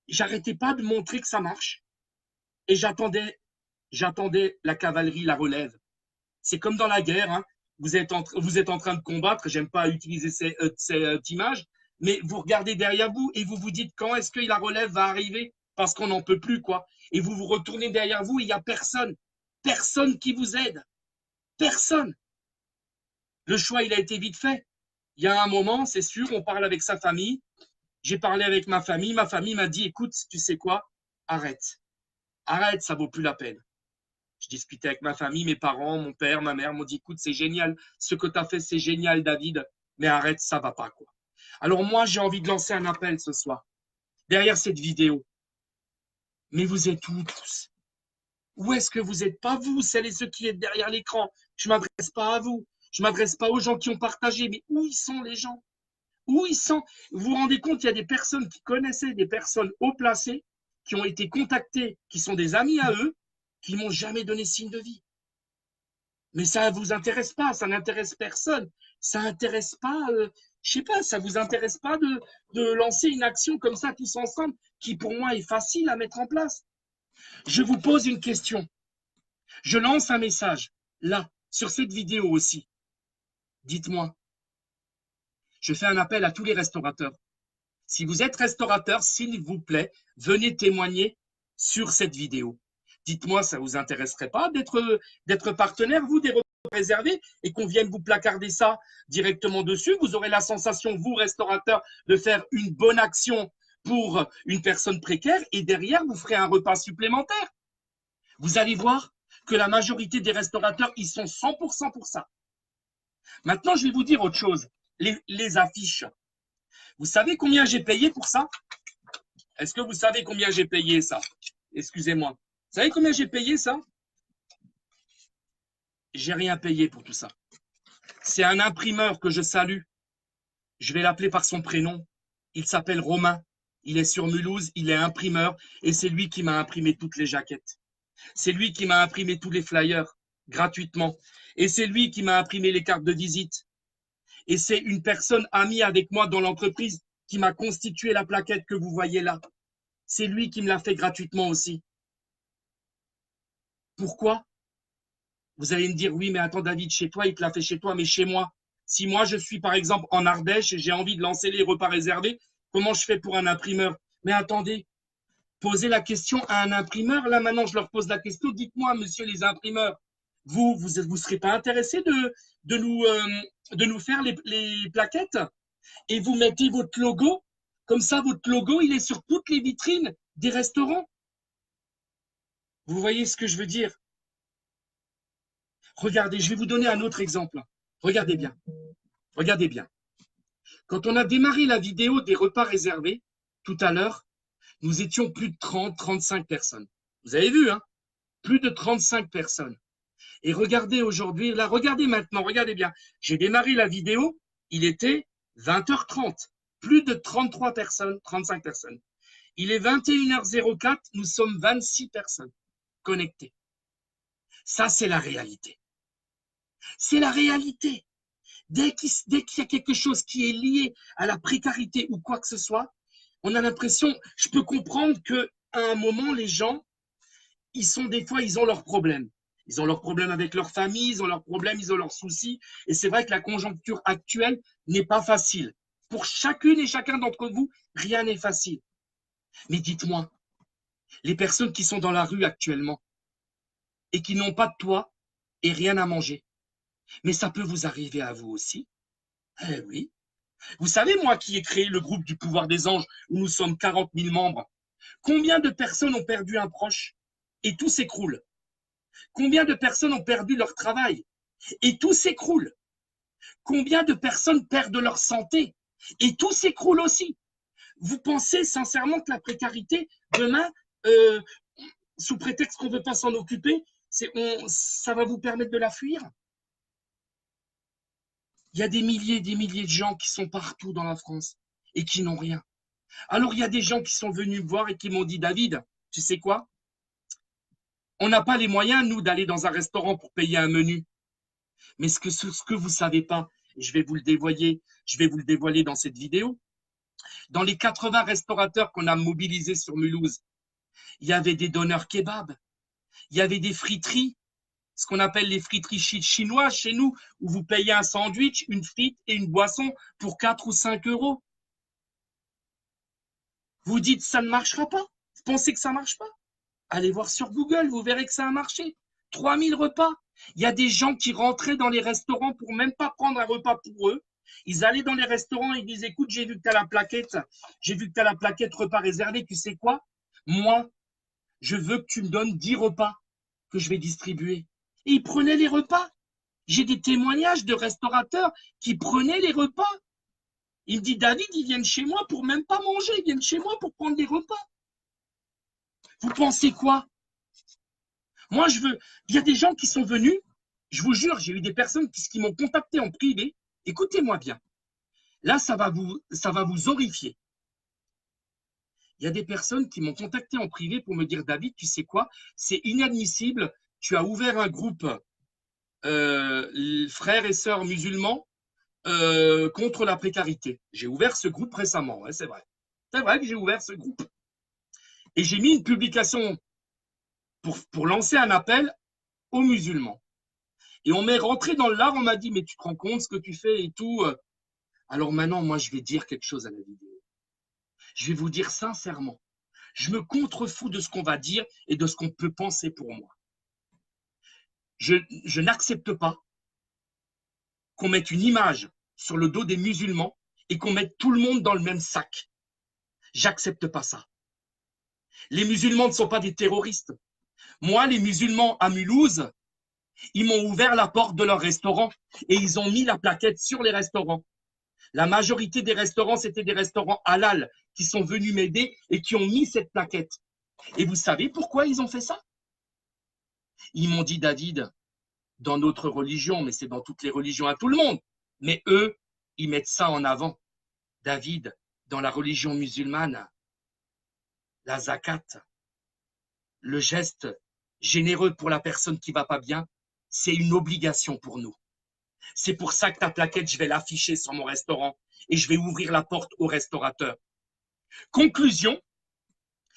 j'arrêtais pas de montrer que ça marche et j'attendais la cavalerie, la relève. C'est comme dans la guerre, hein. Vous êtes en train de combattre, j'aime pas utiliser cette image, mais vous regardez derrière vous et vous vous dites quand est-ce que la relève va arriver parce qu'on n'en peut plus, quoi. Et vous vous retournez derrière vous, il n'y a personne. Personne qui vous aide. Personne. Le choix, il a été vite fait. Il y a un moment, c'est sûr, on parle avec sa famille. J'ai parlé avec ma famille m'a dit, écoute, tu sais quoi, arrête. Arrête, ça vaut plus la peine. Je discutais avec ma famille, mes parents, mon père, ma mère m'ont dit, écoute, c'est génial, ce que tu as fait, c'est génial, David, mais arrête, ça va pas, quoi. Alors moi, j'ai envie de lancer un appel ce soir, derrière cette vidéo. Mais vous êtes où tous? Où est-ce que vous êtes? Pas vous, celles et ceux qui êtes derrière l'écran. Je ne m'adresse pas à vous. Je ne m'adresse pas aux gens qui ont partagé. Mais où ils sont, les gens? Où ils sont? Vous vous rendez compte, il y a des personnes qui connaissaient des personnes haut placées, qui ont été contactées, qui sont des amis à eux, qui m'ont jamais donné signe de vie. Mais ça ne vous intéresse pas, ça n'intéresse personne. Ça n'intéresse pas, je sais pas, ça vous intéresse pas de lancer une action comme ça tous ensemble, qui pour moi est facile à mettre en place. Je vous pose une question. Je lance un message, là, sur cette vidéo aussi. Dites-moi. Je fais un appel à tous les restaurateurs. Si vous êtes restaurateur, s'il vous plaît, venez témoigner sur cette vidéo. Dites-moi, ça ne vous intéresserait pas d'être partenaire, vous, des repas réservés, et qu'on vienne vous placarder ça directement dessus? Vous aurez la sensation, vous, restaurateur, de faire une bonne action pour une personne précaire, et derrière, vous ferez un repas supplémentaire. Vous allez voir que la majorité des restaurateurs, ils sont 100% pour ça. Maintenant, je vais vous dire autre chose. Les affiches. Vous savez combien j'ai payé pour ça? Est-ce que vous savez combien j'ai payé ça? Excusez-moi. Vous savez combien j'ai payé ça? J'ai rien payé pour tout ça. C'est un imprimeur que je salue. Je vais l'appeler par son prénom. Il s'appelle Romain. Il est sur Mulhouse. Il est imprimeur. Et c'est lui qui m'a imprimé toutes les jaquettes. C'est lui qui m'a imprimé tous les flyers gratuitement. Et c'est lui qui m'a imprimé les cartes de visite. Et c'est une personne amie avec moi dans l'entreprise qui m'a constitué la plaquette que vous voyez là. C'est lui qui me l'a fait gratuitement aussi. Pourquoi? Vous allez me dire, oui, mais attends, David, chez toi, il te l'a fait chez toi, mais chez moi. Si moi, je suis par exemple en Ardèche et j'ai envie de lancer les repas réservés, comment je fais pour un imprimeur? Mais attendez, posez la question à un imprimeur. Là, maintenant, je leur pose la question. Dites-moi, monsieur les imprimeurs, vous serez pas intéressés de nous faire les plaquettes et vous mettez votre logo? Comme ça, votre logo, il est sur toutes les vitrines des restaurants. Vous voyez ce que je veux dire? Regardez, je vais vous donner un autre exemple. Regardez bien. Regardez bien. Quand on a démarré la vidéo des repas réservés, tout à l'heure, nous étions plus de 30, 35 personnes. Vous avez vu, hein? Plus de 35 personnes. Et regardez aujourd'hui, là, regardez maintenant, regardez bien. J'ai démarré la vidéo, il était 20h30. Plus de 33 personnes, 35 personnes. Il est 21h04, nous sommes 26 personnes connectées. Ça, c'est la réalité. C'est la réalité. Dès qu'il y a quelque chose qui est lié à la précarité ou quoi que ce soit, on a l'impression, je peux comprendre qu'à un moment, les gens, des fois, ils ont leurs problèmes. Ils ont leurs problèmes avec leur famille, ils ont leurs problèmes, ils ont leurs soucis. Et c'est vrai que la conjoncture actuelle n'est pas facile Pour chacune et chacun d'entre vous, rien n'est facile. Mais dites-moi, les personnes qui sont dans la rue actuellement et qui n'ont pas de toit et rien à manger, mais ça peut vous arriver à vous aussi. Eh oui. Vous savez, moi qui ai créé le groupe du pouvoir des anges, où nous sommes 40 000 membres, combien de personnes ont perdu un proche et tout s'écroule? Combien de personnes ont perdu leur travail et tout s'écroule? Combien de personnes perdent leur santé et tout s'écroule aussi? Vous pensez sincèrement que la précarité, demain, sous prétexte qu'on ne veut pas s'en occuper, ça va vous permettre de la fuir? Il y a des milliers et des milliers de gens qui sont partout dans la France et qui n'ont rien. Alors, il y a des gens qui sont venus me voir et qui m'ont dit, David, tu sais quoi? On n'a pas les moyens, nous, d'aller dans un restaurant pour payer un menu. Mais ce que vous ne savez pas, et je vais vous le dévoiler dans cette vidéo, dans les 80 restaurateurs qu'on a mobilisés sur Mulhouse, il y avait des donneurs kebab, il y avait des friteries, ce qu'on appelle les friteries chinoises chez nous, où vous payez un sandwich, une frite et une boisson pour 4 ou 5 euros. Vous dites, ça ne marchera pas? Vous pensez que ça ne marche pas? Allez voir sur Google, vous verrez que ça a marché. 3000 repas. Il y a des gens qui rentraient dans les restaurants pour même pas prendre un repas pour eux. Ils allaient dans les restaurants et ils disaient, écoute, j'ai vu que tu as la plaquette, repas réservé, tu sais quoi? Moi, je veux que tu me donnes 10 repas que je vais distribuer. Et ils prenaient les repas. J'ai des témoignages de restaurateurs qui prenaient les repas. Il me dit, David, ils viennent chez moi pour même pas manger, ils viennent chez moi pour prendre des repas. Vous pensez quoi? Moi, il y a des gens qui sont venus, je vous jure, j'ai eu des personnes qui m'ont contacté en privé. Écoutez-moi bien. Là, ça va vous horrifier. Il y a des personnes qui m'ont contacté en privé pour me dire, David, tu sais quoi? C'est inadmissible. Tu as ouvert un groupe frères et sœurs musulmans contre la précarité. J'ai ouvert ce groupe récemment, ouais, c'est vrai. C'est vrai que j'ai ouvert ce groupe. Et j'ai mis une publication pour lancer un appel aux musulmans. Et on m'est rentré dans l'art, on m'a dit, mais tu te rends compte ce que tu fais et tout. Alors maintenant, moi, je vais dire quelque chose à la vidéo. Je vais vous dire sincèrement, je me contrefous de ce qu'on va dire et de ce qu'on peut penser pour moi. Je n'accepte pas qu'on mette une image sur le dos des musulmans et qu'on mette tout le monde dans le même sac. J'accepte pas ça. Les musulmans ne sont pas des terroristes. Moi, les musulmans à Mulhouse, ils m'ont ouvert la porte de leur restaurant et ils ont mis la plaquette sur les restaurants. La majorité des restaurants, c'était des restaurants halal qui sont venus m'aider et qui ont mis cette plaquette. Et vous savez pourquoi ils ont fait ça? Ils m'ont dit, David, dans notre religion, mais c'est dans toutes les religions à tout le monde, mais eux, ils mettent ça en avant. David, dans la religion musulmane, la zakat, le geste généreux pour la personne qui ne va pas bien, c'est une obligation pour nous. C'est pour ça que ta plaquette, je vais l'afficher sur mon restaurant et je vais ouvrir la porte aux restaurateurs. Conclusion,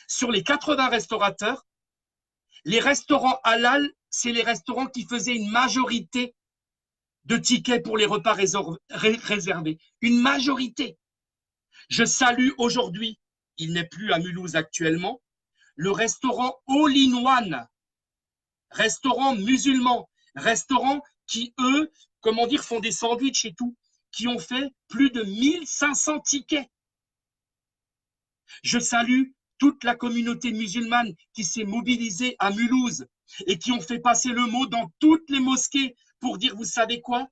sur les 80 restaurateurs, les restaurants halal, c'est les restaurants qui faisaient une majorité de tickets pour les repas réservés. Une majorité. Je salue aujourd'hui, il n'est plus à Mulhouse actuellement, le restaurant All in One, restaurant musulman, restaurant qui, eux, comment dire, font des sandwichs et tout, qui ont fait plus de 1500 tickets. Je salue toute la communauté musulmane qui s'est mobilisée à Mulhouse et qui ont fait passer le mot dans toutes les mosquées pour dire, vous savez quoi?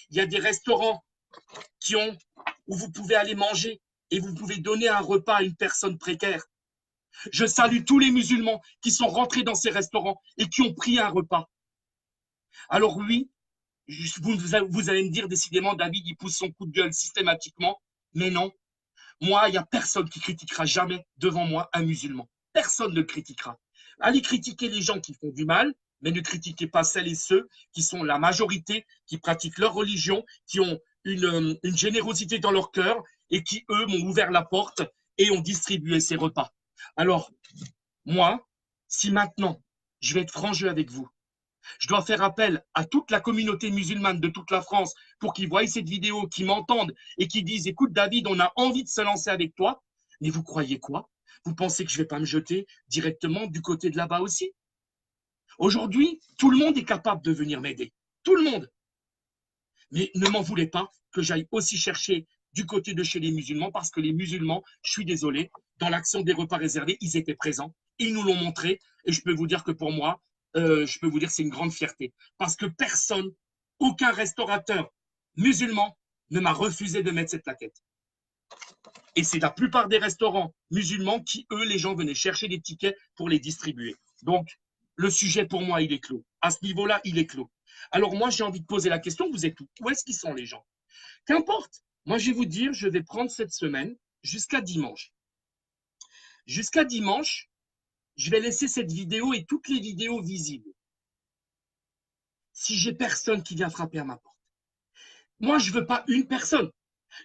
Il y a des restaurants où vous pouvez aller manger et vous pouvez donner un repas à une personne précaire. Je salue tous les musulmans qui sont rentrés dans ces restaurants et qui ont pris un repas. Alors oui, vous allez me dire décidément, David, il pousse son coup de gueule systématiquement, mais non. Moi, il n'y a personne qui critiquera jamais devant moi un musulman. Personne ne le critiquera. Allez critiquer les gens qui font du mal, mais ne critiquez pas celles et ceux qui sont la majorité, qui pratiquent leur religion, qui ont une générosité dans leur cœur et qui, eux, m'ont ouvert la porte et ont distribué ces repas. Alors, moi, si maintenant, je vais être franc jeu avec vous, Je dois faire appel à toute la communauté musulmane de toute la France pour qu'ils voient cette vidéo, qu'ils m'entendent et qu'ils disent, écoute David, on a envie de se lancer avec toi. Mais vous croyez quoi? Vous pensez que je ne vais pas me jeter directement du côté de là-bas aussi? Aujourd'hui, tout le monde est capable de venir m'aider. Tout le monde. Mais ne m'en voulez pas que j'aille aussi chercher du côté de chez les musulmans, parce que les musulmans, je suis désolé, dans l'action des repas réservés, ils étaient présents, ils nous l'ont montré, et je peux vous dire que pour moi, je peux vous dire que c'est une grande fierté, parce que personne, aucun restaurateur musulman ne m'a refusé de mettre cette plaquette. Et c'est la plupart des restaurants musulmans qui, eux, les gens venaient chercher des tickets pour les distribuer. Donc, le sujet pour moi, il est clos. À ce niveau-là, il est clos. Alors moi, j'ai envie de poser la question, vous êtes où? Où est-ce qu'ils sont les gens? Qu'importe. Moi, je vais vous dire, je vais prendre cette semaine jusqu'à dimanche. Jusqu'à dimanche, je vais laisser cette vidéo et toutes les vidéos visibles. Si j'ai personne qui vient frapper à ma porte. Moi, je ne veux pas une personne.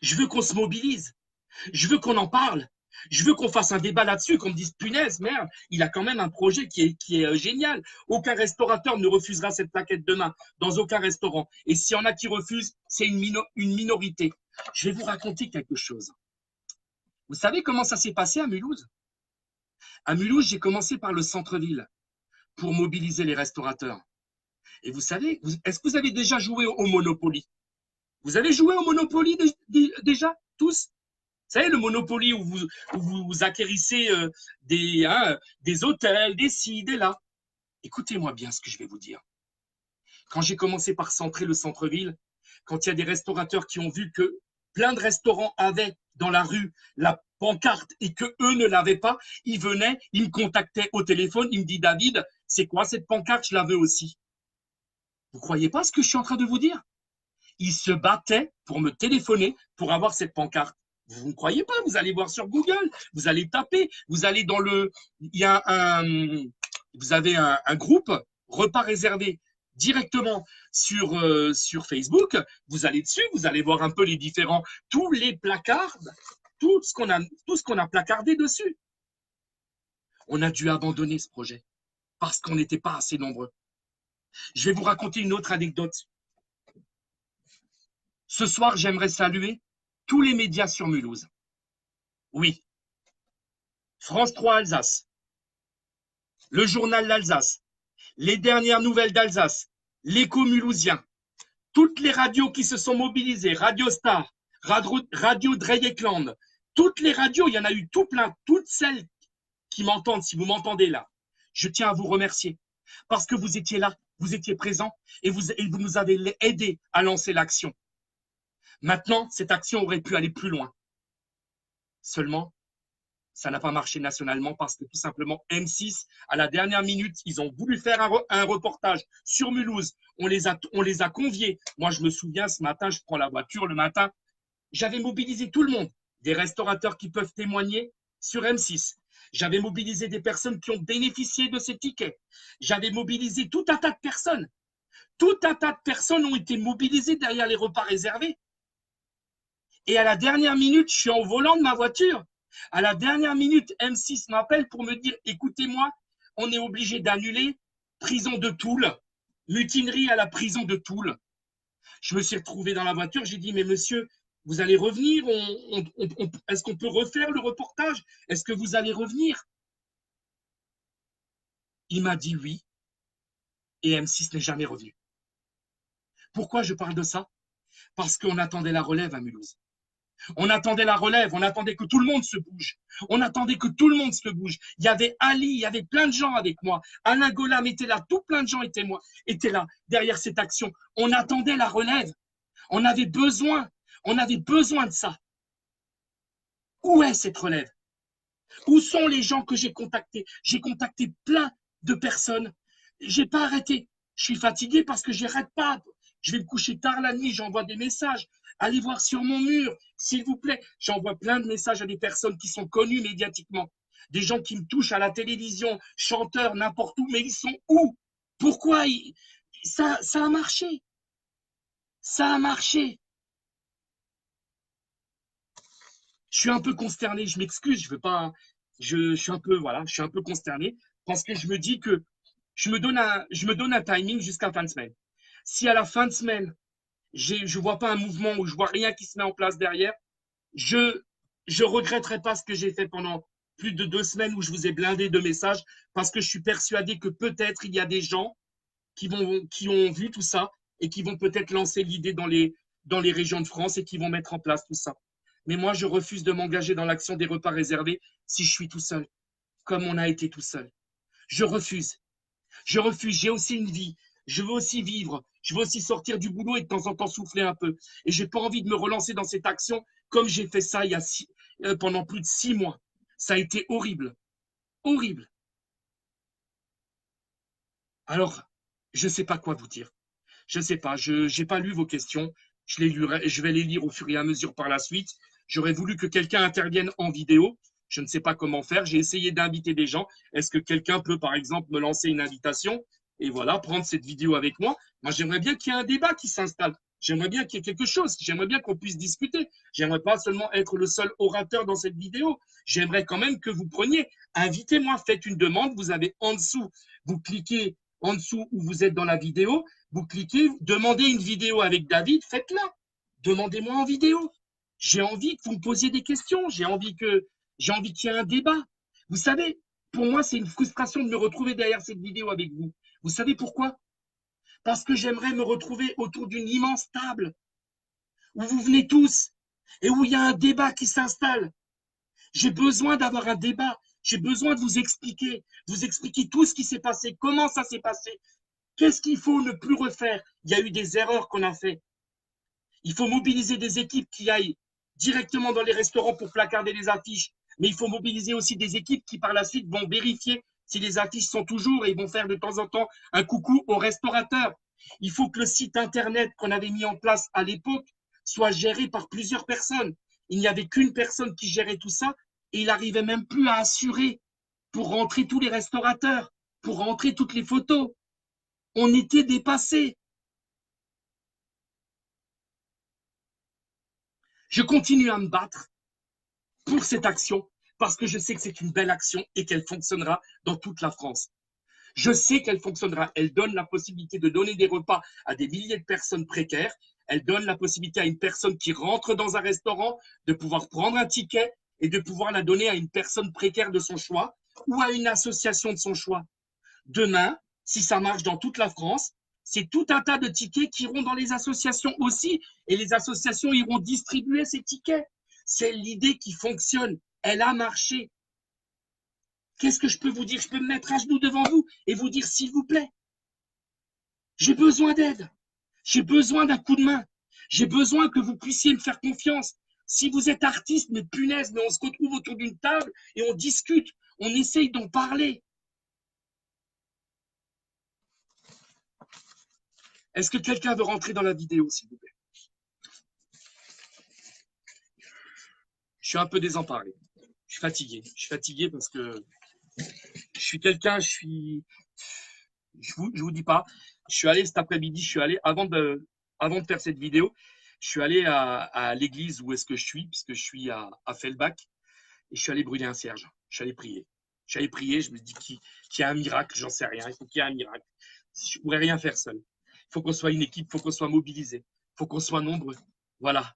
Je veux qu'on se mobilise. Je veux qu'on en parle. Je veux qu'on fasse un débat là-dessus, qu'on me dise, punaise, merde, il a quand même un projet qui est génial. Aucun restaurateur ne refusera cette plaquette demain, dans aucun restaurant. Et s'il y en a qui refusent, c'est une minorité. Je vais vous raconter quelque chose. Vous savez comment ça s'est passé à Mulhouse? À Mulhouse, j'ai commencé par le centre-ville pour mobiliser les restaurateurs. Et vous savez, est-ce que vous avez déjà joué au Monopoly? Vous avez joué au Monopoly déjà, tous? Vous savez, le Monopoly où vous acquérissez des hôtels, des ci, des là. Écoutez-moi bien ce que je vais vous dire. Quand j'ai commencé par centrer le centre-ville, quand il y a des restaurateurs qui ont vu que plein de restaurants avaient dans la rue la pancarte et que eux ne l'avaient pas, ils venaient, ils me contactaient au téléphone, ils me disent David, c'est quoi cette pancarte? Je la veux aussi. Vous ne croyez pas ce que je suis en train de vous dire? Ils se battaient pour me téléphoner pour avoir cette pancarte. Vous ne croyez pas? Vous allez voir sur Google, vous allez taper, vous allez dans le, il y a vous avez un groupe repas réservé directement sur Facebook. Vous allez dessus, vous allez voir un peu les différents, tous les placards, tout ce qu'on a placardé dessus. On a dû abandonner ce projet parce qu'on n'était pas assez nombreux. Je vais vous raconter une autre anecdote. Ce soir, j'aimerais saluer tous les médias sur Mulhouse. Oui, France 3 Alsace, le journal l'Alsace, les dernières nouvelles d'Alsace, l'écho mulhousien, toutes les radios qui se sont mobilisées, Radio Star, Radio Dreieckland, toutes les radios, il y en a eu tout plein, toutes celles qui m'entendent, si vous m'entendez là, je tiens à vous remercier parce que vous étiez là, vous étiez présents et vous nous avez aidés à lancer l'action. Maintenant, cette action aurait pu aller plus loin. Seulement, ça n'a pas marché nationalement parce que tout simplement M6, à la dernière minute, ils ont voulu faire un reportage sur Mulhouse. On les a conviés. Moi, je me souviens, ce matin, je prends la voiture le matin. J'avais mobilisé tout le monde. Des restaurateurs qui peuvent témoigner sur M6. J'avais mobilisé des personnes qui ont bénéficié de ces tickets. J'avais mobilisé tout un tas de personnes. Tout un tas de personnes ont été mobilisées derrière les repas réservés. Et à la dernière minute, je suis en volant de ma voiture. À la dernière minute, M6 m'appelle pour me dire, écoutez-moi, on est obligé d'annuler prison de Toul, mutinerie à la prison de Toul. Je me suis retrouvé dans la voiture, j'ai dit, mais monsieur, vous allez revenir? Est-ce qu'on peut refaire le reportage? Est-ce que vous allez revenir? Il m'a dit oui, et M6 n'est jamais revenu. Pourquoi je parle de ça? Parce qu'on attendait la relève à Mulhouse. On attendait la relève, on attendait que tout le monde se bouge. On attendait que tout le monde se bouge. Il y avait Ali, il y avait plein de gens avec moi. Alain Golam était là, tout plein de gens étaient là, derrière cette action. On attendait la relève. On avait besoin de ça. Où est cette relève? Où sont les gens que j'ai contactés? J'ai contacté plein de personnes. J'ai pas arrêté. Je suis fatigué parce que j'arrête pas. Je vais me coucher tard la nuit, j'envoie des messages. Allez voir sur mon mur, s'il vous plaît. J'envoie plein de messages à des personnes qui sont connues médiatiquement. Des gens qui me touchent à la télévision, chanteurs, n'importe où, mais ils sont où? Pourquoi ça a marché? Ça a marché. Je suis un peu consterné, je m'excuse, je veux pas. Je suis un peu, voilà, je suis un peu consterné parce que je me dis que je me donne un timing jusqu'à fin de semaine. Si à la fin de semaine, je ne vois pas un mouvement ou je vois rien qui se met en place derrière, je regretterai pas ce que j'ai fait pendant plus de 2 semaines où je vous ai blindé de messages parce que je suis persuadé que peut-être il y a des gens qui ont vu tout ça et qui vont peut-être lancer l'idée dans les régions de France et qui vont mettre en place tout ça. Mais moi, je refuse de m'engager dans l'action des repas réservés si je suis tout seul, comme on a été tout seul. Je refuse. Je refuse. J'ai aussi une vie. Je veux aussi vivre. Je veux aussi sortir du boulot et de temps en temps souffler un peu. Et j'ai pas envie de me relancer dans cette action comme j'ai fait ça pendant plus de 6 mois. Ça a été horrible. Horrible. Alors, je ne sais pas quoi vous dire. Je ne sais pas. Je n'ai pas lu vos questions. Je vais les lire au fur et à mesure par la suite. J'aurais voulu que quelqu'un intervienne en vidéo. Je ne sais pas comment faire. J'ai essayé d'inviter des gens. Est-ce que quelqu'un peut, par exemple, me lancer une invitation et voilà, prendre cette vidéo avec moi? Moi, j'aimerais bien qu'il y ait un débat qui s'installe. J'aimerais bien qu'il y ait quelque chose. J'aimerais bien qu'on puisse discuter. J'aimerais pas seulement être le seul orateur dans cette vidéo. J'aimerais quand même que vous preniez, invitez-moi, faites une demande. Vous avez en dessous, vous cliquez en dessous où vous êtes dans la vidéo. Vous cliquez, demandez une vidéo avec David, faites-la. Demandez-moi en vidéo. J'ai envie que vous me posiez des questions. J'ai envie qu'il y ait un débat. Vous savez, pour moi, c'est une frustration de me retrouver derrière cette vidéo avec vous. Vous savez pourquoi? Parce que j'aimerais me retrouver autour d'une immense table où vous venez tous et où il y a un débat qui s'installe. J'ai besoin d'avoir un débat. J'ai besoin de vous expliquer tout ce qui s'est passé, comment ça s'est passé. Qu'est-ce qu'il faut ne plus refaire? Il y a eu des erreurs qu'on a faites. Il faut mobiliser des équipes qui aillent directement dans les restaurants pour placarder les affiches, mais il faut mobiliser aussi des équipes qui par la suite vont vérifier si les affiches sont toujours et vont faire de temps en temps un coucou aux restaurateurs. Il faut que le site internet qu'on avait mis en place à l'époque soit géré par plusieurs personnes. Il n'y avait qu'une personne qui gérait tout ça et il n'arrivait même plus à assurer pour rentrer tous les restaurateurs, pour rentrer toutes les photos. On était dépassés. Je continue à me battre pour cette action parce que je sais que c'est une belle action et qu'elle fonctionnera dans toute la France. Je sais qu'elle fonctionnera. Elle donne la possibilité de donner des repas à des milliers de personnes précaires. Elle donne la possibilité à une personne qui rentre dans un restaurant de pouvoir prendre un ticket et de pouvoir la donner à une personne précaire de son choix ou à une association de son choix. Demain, si ça marche dans toute la France, c'est tout un tas de tickets qui iront dans les associations aussi et les associations iront distribuer ces tickets. C'est l'idée qui fonctionne. Elle a marché. Qu'est-ce que je peux vous dire? Je peux me mettre à genoux devant vous et vous dire s'il vous plaît, j'ai besoin d'aide. J'ai besoin d'un coup de main. J'ai besoin que vous puissiez me faire confiance. Si vous êtes artiste, mais punaise, mais on se retrouve autour d'une table et on discute, on essaye d'en parler. Est-ce que quelqu'un veut rentrer dans la vidéo, s'il vous plaît? Je suis un peu désemparé. Je suis fatigué. Je suis fatigué parce que je suis quelqu'un, je vous dis pas, je suis allé cet après-midi, avant de faire cette vidéo, je suis allé à l'église où est-ce que je suis, puisque je suis à Fellbach, et je suis allé brûler un cierge. Je suis allé prier. Je me dis qu'il y a un miracle, j'en sais rien, il faut qu'il y ait un miracle. Je ne pourrais rien faire seul. Il faut qu'on soit une équipe, il faut qu'on soit mobilisé, il faut qu'on soit nombreux. Voilà.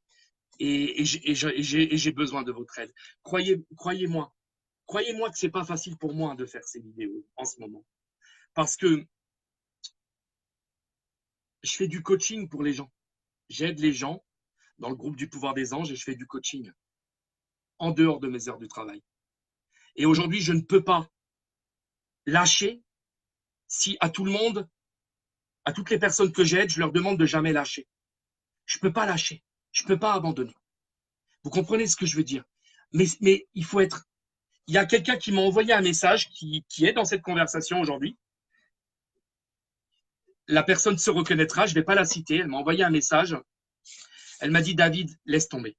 Et j'ai besoin de votre aide. Croyez-moi que ce n'est pas facile pour moi de faire ces vidéos en ce moment. Parce que je fais du coaching pour les gens. J'aide les gens dans le groupe du pouvoir des anges et je fais du coaching en dehors de mes heures de travail. Et aujourd'hui, je ne peux pas lâcher si à tout le monde, à toutes les personnes que j'aide, je leur demande de jamais lâcher. Je ne peux pas lâcher. Je ne peux pas abandonner. Vous comprenez ce que je veux dire? Mais il faut être... Il y a quelqu'un qui m'a envoyé un message qui est dans cette conversation aujourd'hui. La personne se reconnaîtra, je ne vais pas la citer. Elle m'a envoyé un message. Elle m'a dit, David, laisse tomber.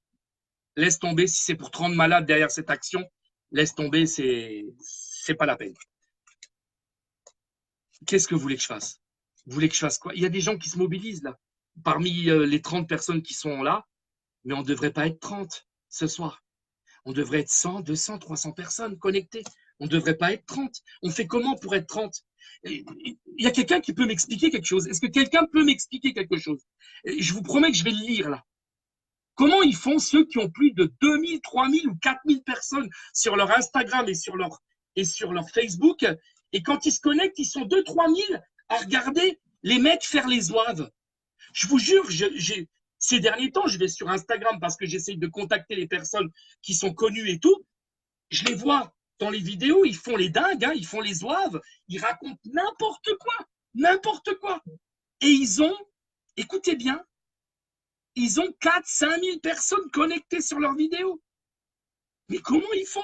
Laisse tomber, si c'est pour te rendre malade derrière cette action, laisse tomber, c'est pas la peine. Qu'est-ce que vous voulez que je fasse? Vous voulez que je fasse quoi? Il y a des gens qui se mobilisent là. Parmi les 30 personnes qui sont là, mais on ne devrait pas être 30 ce soir. On devrait être 100, 200, 300 personnes connectées. On ne devrait pas être 30. On fait comment pour être 30? Il y a quelqu'un qui peut m'expliquer quelque chose? Est-ce que quelqu'un peut m'expliquer quelque chose? Et je vous promets que je vais le lire là. Comment ils font ceux qui ont plus de 2000, 3000 ou 4000 personnes sur leur Instagram et sur leur Facebook, et quand ils se connectent, ils sont 2 3000 à regarder les mecs faire les zouaves. Je vous jure, ces derniers temps, je vais sur Instagram parce que j'essaye de contacter les personnes qui sont connues et tout. Je les vois dans les vidéos, ils font les dingues, hein, ils font les zouaves, ils racontent n'importe quoi, n'importe quoi. Et ils ont, écoutez bien, ils ont 4-5 000 personnes connectées sur leurs vidéos. Mais comment ils font?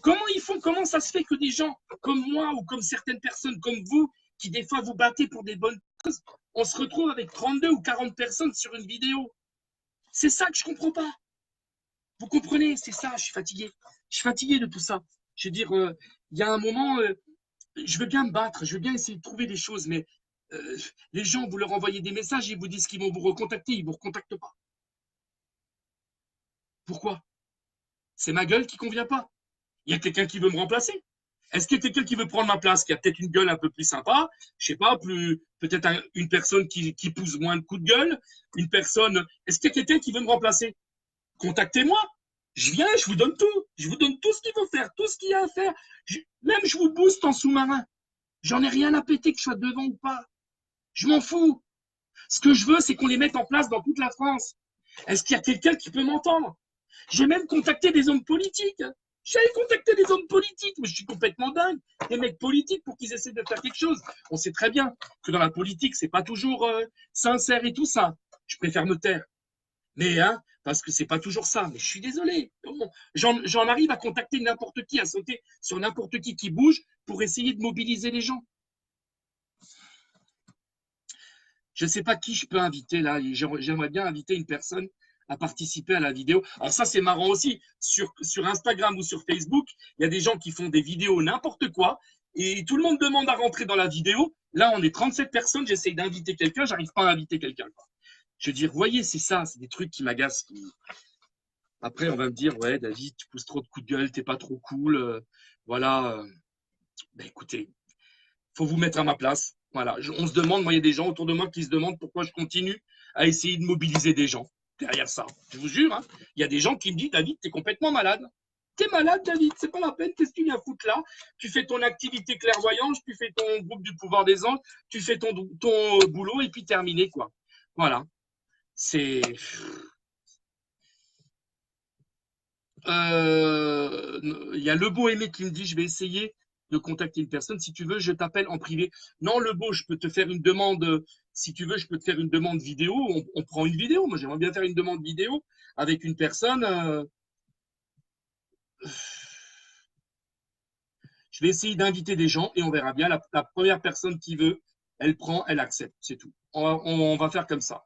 Comment ils font? Comment ça se fait que des gens comme moi ou comme certaines personnes comme vous, qui des fois vous battez pour des bonnes causes, on se retrouve avec 32 ou 40 personnes sur une vidéo? C'est ça que je ne comprends pas. Vous comprenez? C'est ça, je suis fatigué. Je suis fatigué de tout ça. Je veux dire, il y a un moment, je veux bien me battre, je veux bien essayer de trouver des choses, mais les gens, vous leur envoyez des messages, ils vous disent qu'ils vont vous recontacter, ils ne vous recontactent pas. Pourquoi? C'est ma gueule qui ne convient pas. Il y a quelqu'un qui veut me remplacer. Est-ce qu'il y a quelqu'un qui veut prendre ma place, qui a peut-être une gueule un peu plus sympa? Je ne sais pas, peut-être une personne qui pousse moins de coups de gueule, une personne. Est-ce qu'il y a quelqu'un qui veut me remplacer? Contactez-moi. Je viens, je vous donne tout. Je vous donne tout ce qu'il faut faire, tout ce qu'il y a à faire. Même je vous booste en sous-marin. J'en ai rien à péter que je sois devant ou pas. Je m'en fous. Ce que je veux, c'est qu'on les mette en place dans toute la France. Est-ce qu'il y a quelqu'un qui peut m'entendre? J'ai même contacté des hommes politiques. J'avais contacté des hommes politiques, mais je suis complètement dingue. Des mecs politiques pour qu'ils essaient de faire quelque chose. On sait très bien que dans la politique, c'est pas toujours sincère et tout ça. Je préfère me taire. Mais parce que c'est pas toujours ça. Mais je suis désolé. J'en arrive à contacter n'importe qui, à sauter sur n'importe qui bouge pour essayer de mobiliser les gens. Je ne sais pas qui je peux inviter là. J'aimerais bien inviter une personne à participer à la vidéo. Alors ça, c'est marrant aussi. Sur Instagram ou sur Facebook, il y a des gens qui font des vidéos n'importe quoi et tout le monde demande à rentrer dans la vidéo. Là, on est 37 personnes. J'essaye d'inviter quelqu'un. J'arrive pas à inviter quelqu'un. Je veux dire, voyez, c'est ça. C'est des trucs qui m'agacent. Après, on va me dire, ouais, David, tu pousses trop de coups de gueule. T'es pas trop cool. Voilà. Ben, écoutez, faut vous mettre à ma place. Voilà. On se demande, moi, il y a des gens autour de moi qui se demandent pourquoi je continue à essayer de mobiliser des gens derrière ça. Je vous jure, hein, il y a des gens qui me disent, David, tu es complètement malade. Tu es malade, David, c'est pas la peine, qu'est-ce que tu viens foutre là? Tu fais ton activité clairvoyante, tu fais ton groupe du pouvoir des anges, tu fais ton boulot et puis terminé, quoi. Voilà. C'est. Il y a Le Beau Aimé qui me dit, je vais essayer de contacter une personne. Si tu veux, je t'appelle en privé. Non, Le Beau, je peux te faire une demande. Si tu veux, je peux te faire une demande vidéo. On prend une vidéo. Moi, j'aimerais bien faire une demande vidéo avec une personne. Je vais essayer d'inviter des gens et on verra bien. La première personne qui veut, elle prend, elle accepte. C'est tout. On va faire comme ça.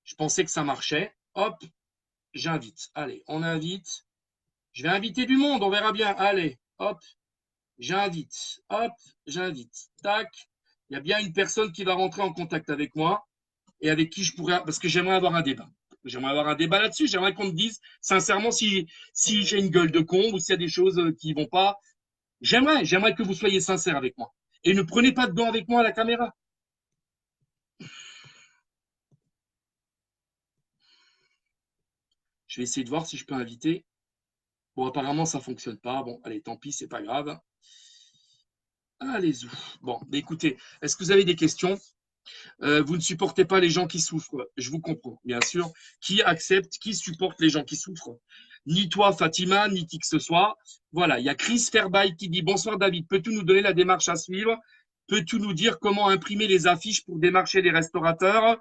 Je pensais que ça marchait. Hop, j'invite. Allez, on invite. Je vais inviter du monde. On verra bien. Allez, hop. J'invite, hop, j'invite, tac. Il y a bien une personne qui va rentrer en contact avec moi et avec qui je pourrais, parce que j'aimerais avoir un débat. J'aimerais avoir un débat là-dessus. J'aimerais qu'on me dise sincèrement si j'ai une gueule de con ou s'il y a des choses qui vont pas. J'aimerais que vous soyez sincère avec moi. Et ne prenez pas de gants avec moi à la caméra. Je vais essayer de voir si je peux inviter. Bon, apparemment, ça fonctionne pas. Bon, allez, tant pis, c'est pas grave. Allez-y. Bon, écoutez, est-ce que vous avez des questions? Vous ne supportez pas les gens qui souffrent. Je vous comprends, bien sûr. Qui accepte, qui supporte les gens qui souffrent? Ni toi, Fatima, ni qui que ce soit. Voilà, il y a Chris Fairby qui dit « Bonsoir David, peux-tu nous donner la démarche à suivre? Peux-tu nous dire comment imprimer les affiches pour démarcher les restaurateurs ?»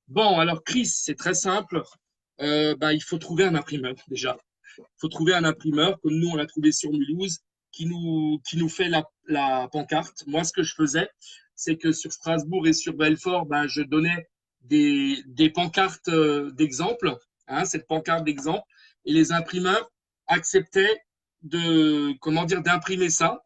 Bon, alors Chris, c'est très simple. Il faut trouver un imprimeur déjà. Il faut trouver un imprimeur, comme nous on l'a trouvé sur Mulhouse, qui nous fait la pancarte. Moi, ce que je faisais, c'est que sur Strasbourg et sur Belfort, je donnais des pancartes d'exemple, cette pancarte d'exemple, et les imprimeurs acceptaient d'imprimer ça.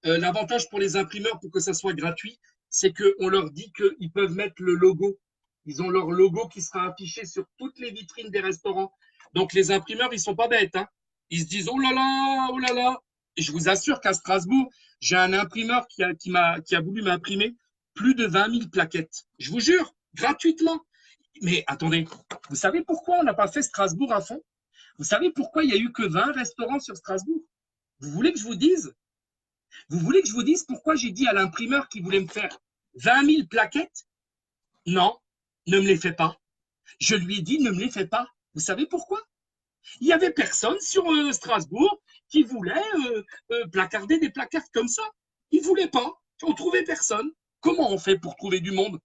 L'avantage pour les imprimeurs, pour que ça soit gratuit, c'est qu'on leur dit qu'ils peuvent mettre le logo. Ils ont leur logo qui sera affiché sur toutes les vitrines des restaurants. Donc les imprimeurs, ils sont pas bêtes. Ils se disent oh là là, Et je vous assure qu'à Strasbourg, j'ai un imprimeur qui a voulu m'imprimer plus de 20 000 plaquettes. Je vous jure, gratuitement. Mais attendez, vous savez pourquoi on n'a pas fait Strasbourg à fond? Vous savez pourquoi il n'y a eu que 20 restaurants sur Strasbourg? Vous voulez que je vous dise? Vous voulez que je vous dise pourquoi j'ai dit à l'imprimeur qui voulait me faire 20 000 plaquettes? Non, ne me les fais pas. Je lui ai dit, ne me les fais pas. Vous savez pourquoi? Il n'y avait personne sur Strasbourg qui voulait placarder des placards comme ça. Ils ne voulaient pas. On ne trouvait personne. Comment on fait pour trouver du monde?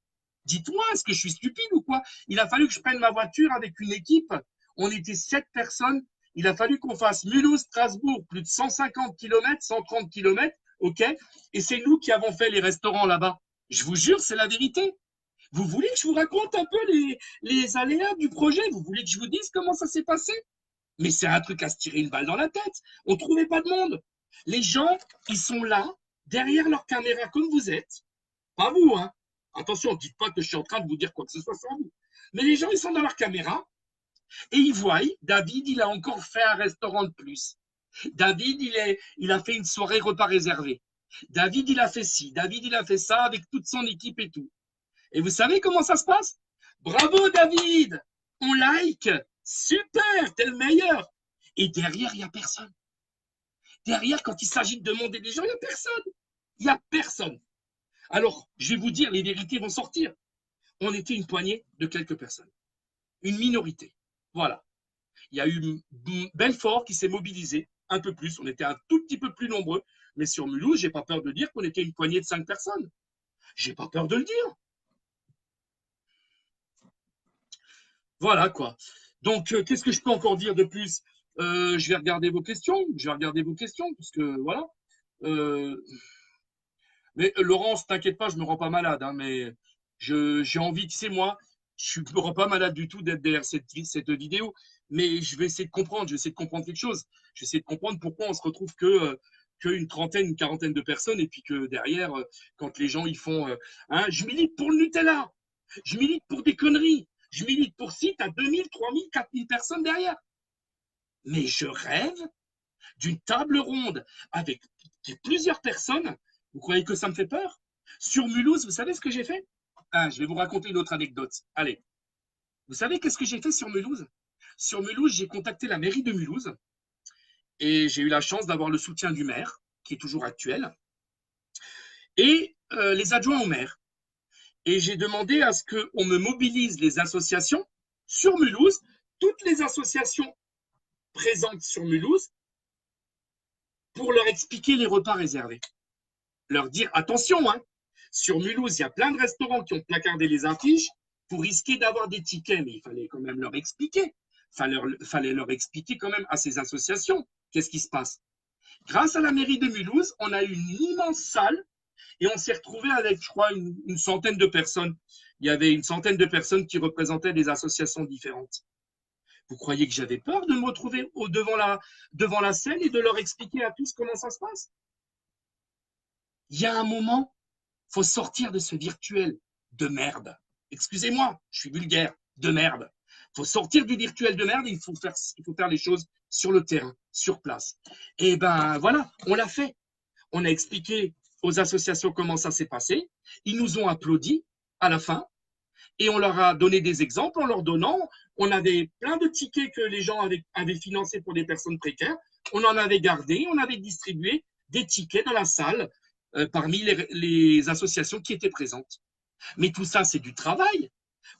Dites-moi, est-ce que je suis stupide ou quoi? Il a fallu que je prenne ma voiture avec une équipe. On était 7 personnes. Il a fallu qu'on fasse Mulhouse-Strasbourg, plus de 150 km, 130 km, ok? Et c'est nous qui avons fait les restaurants là-bas. Je vous jure, c'est la vérité. Vous voulez que je vous raconte un peu les aléas du projet? Vous voulez que je vous dise comment ça s'est passé? Mais c'est un truc à se tirer une balle dans la tête. On ne trouvait pas de monde. Les gens, ils sont là, derrière leur caméra, comme vous êtes. Pas vous, hein. Attention, ne dites pas que je suis en train de vous dire quoi que ce soit sans vous. Mais les gens, ils sont dans leur caméra et ils voient, David, il a encore fait un restaurant de plus. David, il a fait une soirée repas réservé. David, il a fait ci. David, il a fait ça avec toute son équipe et tout. Et vous savez comment ça se passe? Bravo, David! On like! Super, t'es le meilleur. Et derrière, il n'y a personne. Derrière, quand il s'agit de demander des gens, il n'y a personne. Il n'y a personne. Alors, je vais vous dire, les vérités vont sortir. On était une poignée de quelques personnes. Une minorité. Voilà. Il y a eu Belfort qui s'est mobilisé un peu plus. On était un tout petit peu plus nombreux. Mais sur Mulhouse, je n'ai pas peur de dire qu'on était une poignée de 5 personnes. Je n'ai pas peur de le dire. Voilà, quoi. Donc, qu'est-ce que je peux encore dire de plus? Je vais regarder vos questions. Parce que voilà. Mais Laurence, t'inquiète pas, je me rends pas malade. Hein, mais j'ai envie, tu sais, moi, je me rends pas malade du tout d'être derrière cette vidéo. Mais je vais essayer de comprendre. Je vais essayer de comprendre quelque chose. Je vais essayer de comprendre pourquoi on se retrouve qu'une trentaine, une quarantaine de personnes. Et puis que derrière, quand les gens ils font hein, je milite pour le Nutella. Je milite pour des conneries. Je milite pour si tu as 2000, 3000, 4000 personnes derrière. Mais je rêve d'une table ronde avec plusieurs personnes. Vous croyez que ça me fait peur? Sur Mulhouse, vous savez ce que j'ai fait? Ah, je vais vous raconter une autre anecdote. Allez, vous savez qu'est-ce que j'ai fait sur Mulhouse? Sur Mulhouse, j'ai contacté la mairie de Mulhouse et j'ai eu la chance d'avoir le soutien du maire, qui est toujours actuel, et les adjoints au maire. Et j'ai demandé à ce qu'on me mobilise les associations sur Mulhouse, toutes les associations présentes sur Mulhouse, pour leur expliquer les repas réservés. Leur dire, attention, hein, sur Mulhouse, il y a plein de restaurants qui ont placardé les affiches pour risquer d'avoir des tickets, mais il fallait quand même leur expliquer. Fallait leur expliquer quand même à ces associations qu'est-ce qui se passe. Grâce à la mairie de Mulhouse, on a eu une immense salle et on s'est retrouvé avec, je crois, une centaine de personnes. Il y avait une centaine de personnes qui représentaient des associations différentes. Vous croyez que j'avais peur de me retrouver devant la scène et de leur expliquer à tous comment ça se passe? Il y a un moment, il faut sortir de ce virtuel de merde. Excusez-moi, je suis vulgaire, de merde. Il faut sortir du virtuel de merde et il faut faire les choses sur le terrain, sur place. Et ben voilà, on l'a fait. On a expliqué aux associations comment ça s'est passé. Ils nous ont applaudi à la fin et on leur a donné des exemples en leur donnant. On avait plein de tickets que les gens avaient financés pour des personnes précaires. On en avait gardé, on avait distribué des tickets dans la salle parmi les associations qui étaient présentes. Mais tout ça, c'est du travail.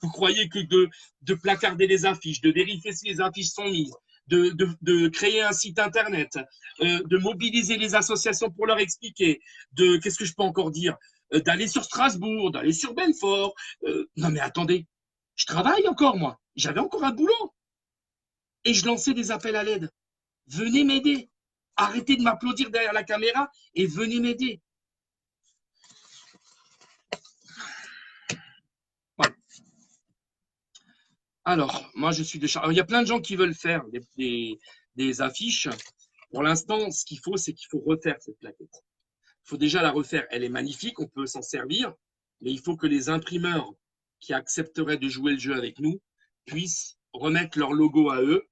Vous croyez que de placarder les affiches, de vérifier si les affiches sont mises, de créer un site internet, de mobiliser les associations pour leur expliquer, qu'est-ce que je peux encore dire, d'aller sur Strasbourg, d'aller sur Belfort. Non mais attendez, je travaille encore moi, j'avais encore un boulot. Et je lançais des appels à l'aide. Venez m'aider. Arrêtez de m'applaudir derrière la caméra et venez m'aider. Voilà. Alors, moi, je suis il y a plein de gens qui veulent faire des affiches. Pour l'instant, ce qu'il faut, c'est qu'il faut refaire cette plaquette. Il faut déjà la refaire. Elle est magnifique, on peut s'en servir, mais il faut que les imprimeurs qui accepteraient de jouer le jeu avec nous puissent remettre leur logo à eux,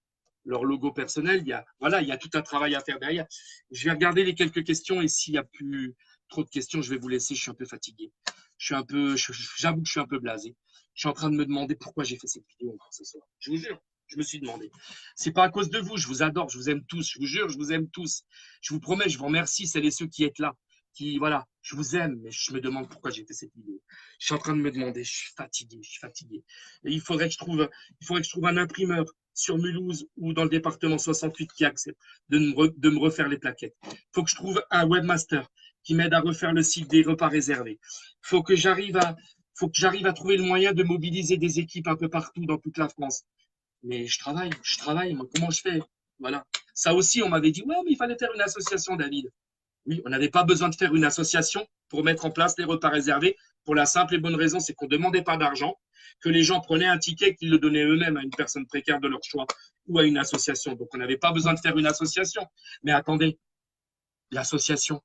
leur logo personnel. Voilà, il y a tout un travail à faire derrière. Je vais regarder les quelques questions et s'il n'y a plus trop de questions, je vais vous laisser. Je suis un peu fatigué. J'avoue que je suis un peu blasé. Je suis en train de me demander pourquoi j'ai fait cette vidéo encore ce soir. Je vous jure, je me suis demandé. C'est pas à cause de vous, je vous adore, je vous aime tous. Je vous jure, je vous aime tous. Je vous promets, je vous remercie, celles et ceux qui êtes là. Voilà, je vous aime, mais je me demande pourquoi j'ai fait cette vidéo. Je suis en train de me demander, je suis fatigué, je suis fatigué. Et il faudrait que je trouve un imprimeur sur Mulhouse ou dans le département 68 qui accepte de me refaire les plaquettes. Il faut que je trouve un webmaster qui m'aide à refaire le site des repas réservés. Il faut que j'arrive à trouver le moyen de mobiliser des équipes un peu partout dans toute la France. Mais je travaille, moi, comment je fais? Voilà. Ça aussi, on m'avait dit, ouais, mais il fallait faire une association, David. Oui, on n'avait pas besoin de faire une association pour mettre en place les repas réservés, pour la simple et bonne raison, c'est qu'on ne demandait pas d'argent, que les gens prenaient un ticket, qu'ils le donnaient eux-mêmes à une personne précaire de leur choix ou à une association. Donc, on n'avait pas besoin de faire une association. Mais attendez, l'association.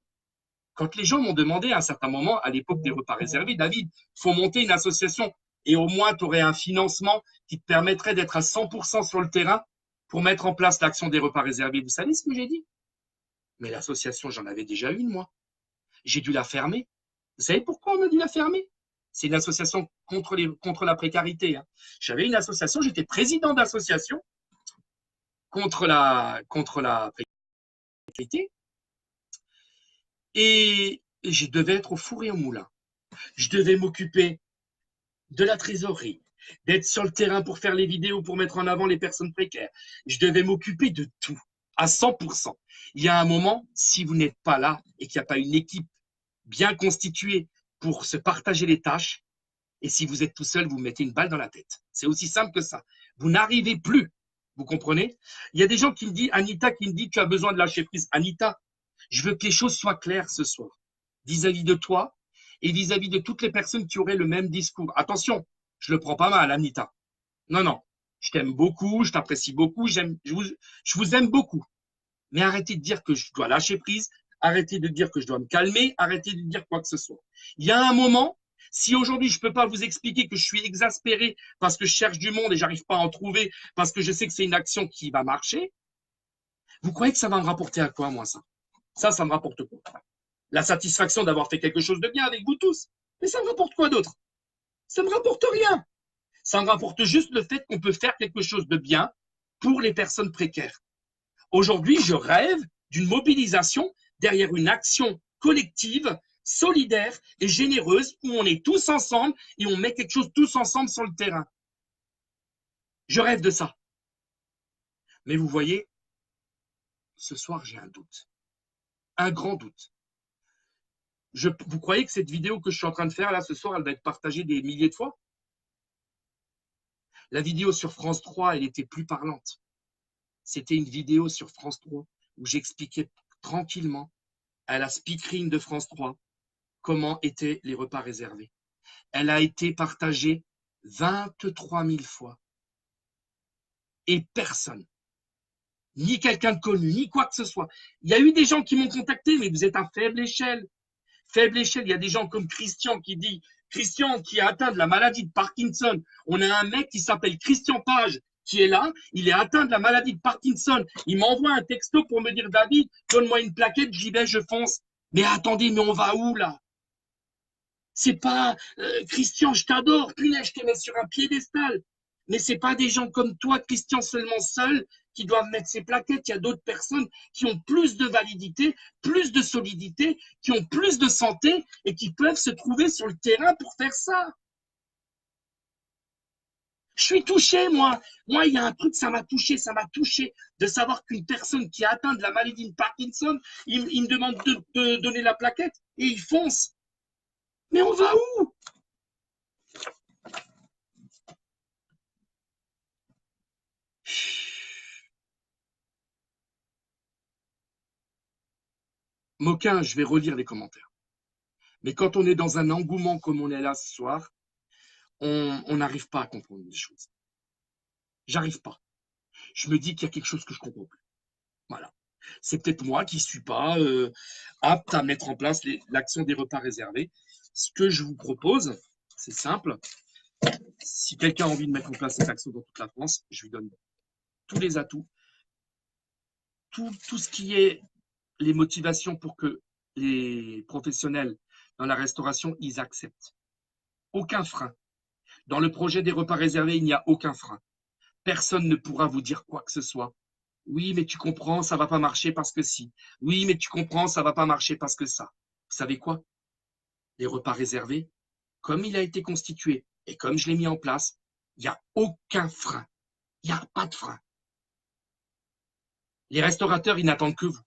Quand les gens m'ont demandé à un certain moment, à l'époque des repas réservés, David, il faut monter une association et au moins tu aurais un financement qui te permettrait d'être à 100% sur le terrain pour mettre en place l'action des repas réservés. Vous savez ce que j'ai dit? Mais l'association, j'en avais déjà une, moi. J'ai dû la fermer. Vous savez pourquoi on a dû la fermer? C'est une association contre la précarité. Hein. J'avais une association, j'étais président d'association contre la précarité. Et je devais être au four et au moulin. Je devais m'occuper de la trésorerie, d'être sur le terrain pour faire les vidéos, pour mettre en avant les personnes précaires. Je devais m'occuper de tout, à 100%. Il y a un moment, si vous n'êtes pas là et qu'il n'y a pas une équipe bien constituée pour se partager les tâches, et si vous êtes tout seul, vous mettez une balle dans la tête. C'est aussi simple que ça. Vous n'arrivez plus. Vous comprenez? Il y a des gens qui me disent, Anita, qui me dit, tu as besoin de lâcher prise. Anita, je veux que les choses soient claires ce soir, vis-à-vis de toi et vis-à-vis de toutes les personnes qui auraient le même discours. Attention, je le prends pas mal, Anita. Non, non, je t'aime beaucoup, je t'apprécie beaucoup, je vous aime beaucoup. Mais arrêtez de dire que je dois lâcher prise, arrêtez de dire que je dois me calmer, arrêtez de dire quoi que ce soit. Il y a un moment, si aujourd'hui je ne peux pas vous expliquer que je suis exaspéré parce que je cherche du monde et j'arrive pas à en trouver, parce que je sais que c'est une action qui va marcher, vous croyez que ça va me rapporter à quoi, moi, ça? Ça me rapporte quoi? La satisfaction d'avoir fait quelque chose de bien avec vous tous. Mais ça me rapporte quoi d'autre? Ça me rapporte rien. Ça me rapporte juste le fait qu'on peut faire quelque chose de bien pour les personnes précaires. Aujourd'hui, je rêve d'une mobilisation derrière une action collective, solidaire et généreuse où on est tous ensemble et on met quelque chose tous ensemble sur le terrain. Je rêve de ça. Mais vous voyez, ce soir, j'ai un doute. Un grand doute. Vous croyez que cette vidéo que je suis en train de faire là ce soir, elle va être partagée des milliers de fois? La vidéo sur France 3, elle était plus parlante. C'était une vidéo sur France 3 où j'expliquais tranquillement à la speakerine de France 3 comment étaient les repas réservés. Elle a été partagée 23 000 fois. Et personne, ni quelqu'un de connu, ni quoi que ce soit. Il y a eu des gens qui m'ont contacté, mais vous êtes à faible échelle. Faible échelle, il y a des gens comme Christian qui est atteint de la maladie de Parkinson. On a un mec qui s'appelle Christian Page qui est là, il est atteint de la maladie de Parkinson. Il m'envoie un texto pour me dire, David, donne-moi une plaquette, j'y vais, je fonce. Mais attendez, mais on va où là? C'est pas Christian, je t'adore, punaise, je te mets sur un piédestal. Mais c'est pas des gens comme toi, Christian, seulement seul, qui doivent mettre ces plaquettes. Il y a d'autres personnes qui ont plus de validité, plus de solidité, qui ont plus de santé et qui peuvent se trouver sur le terrain pour faire ça. Je suis touché, moi. Moi, il y a un truc, ça m'a touché de savoir qu'une personne qui a atteint de la maladie de Parkinson, il me demande de donner la plaquette et il fonce. Mais on va où? Moquin, je vais relire les commentaires. Mais quand on est dans un engouement comme on est là ce soir, on n'arrive pas à comprendre les choses. J'arrive pas. Je me dis qu'il y a quelque chose que je comprends plus. Voilà. C'est peut-être moi qui ne suis pas apte à mettre en place l'action des repas réservés. Ce que je vous propose, c'est simple. Si quelqu'un a envie de mettre en place cette action dans toute la France, je lui donne tous les atouts. tout ce qui est les motivations pour que les professionnels dans la restauration, ils acceptent. Aucun frein. Dans le projet des repas réservés, il n'y a aucun frein. Personne ne pourra vous dire quoi que ce soit. Oui, mais tu comprends, ça va pas marcher parce que si. Oui, mais tu comprends, ça va pas marcher parce que ça. Vous savez quoi? Les repas réservés, comme il a été constitué et comme je l'ai mis en place, il n'y a aucun frein. Il n'y a pas de frein. Les restaurateurs, ils n'attendent que vous.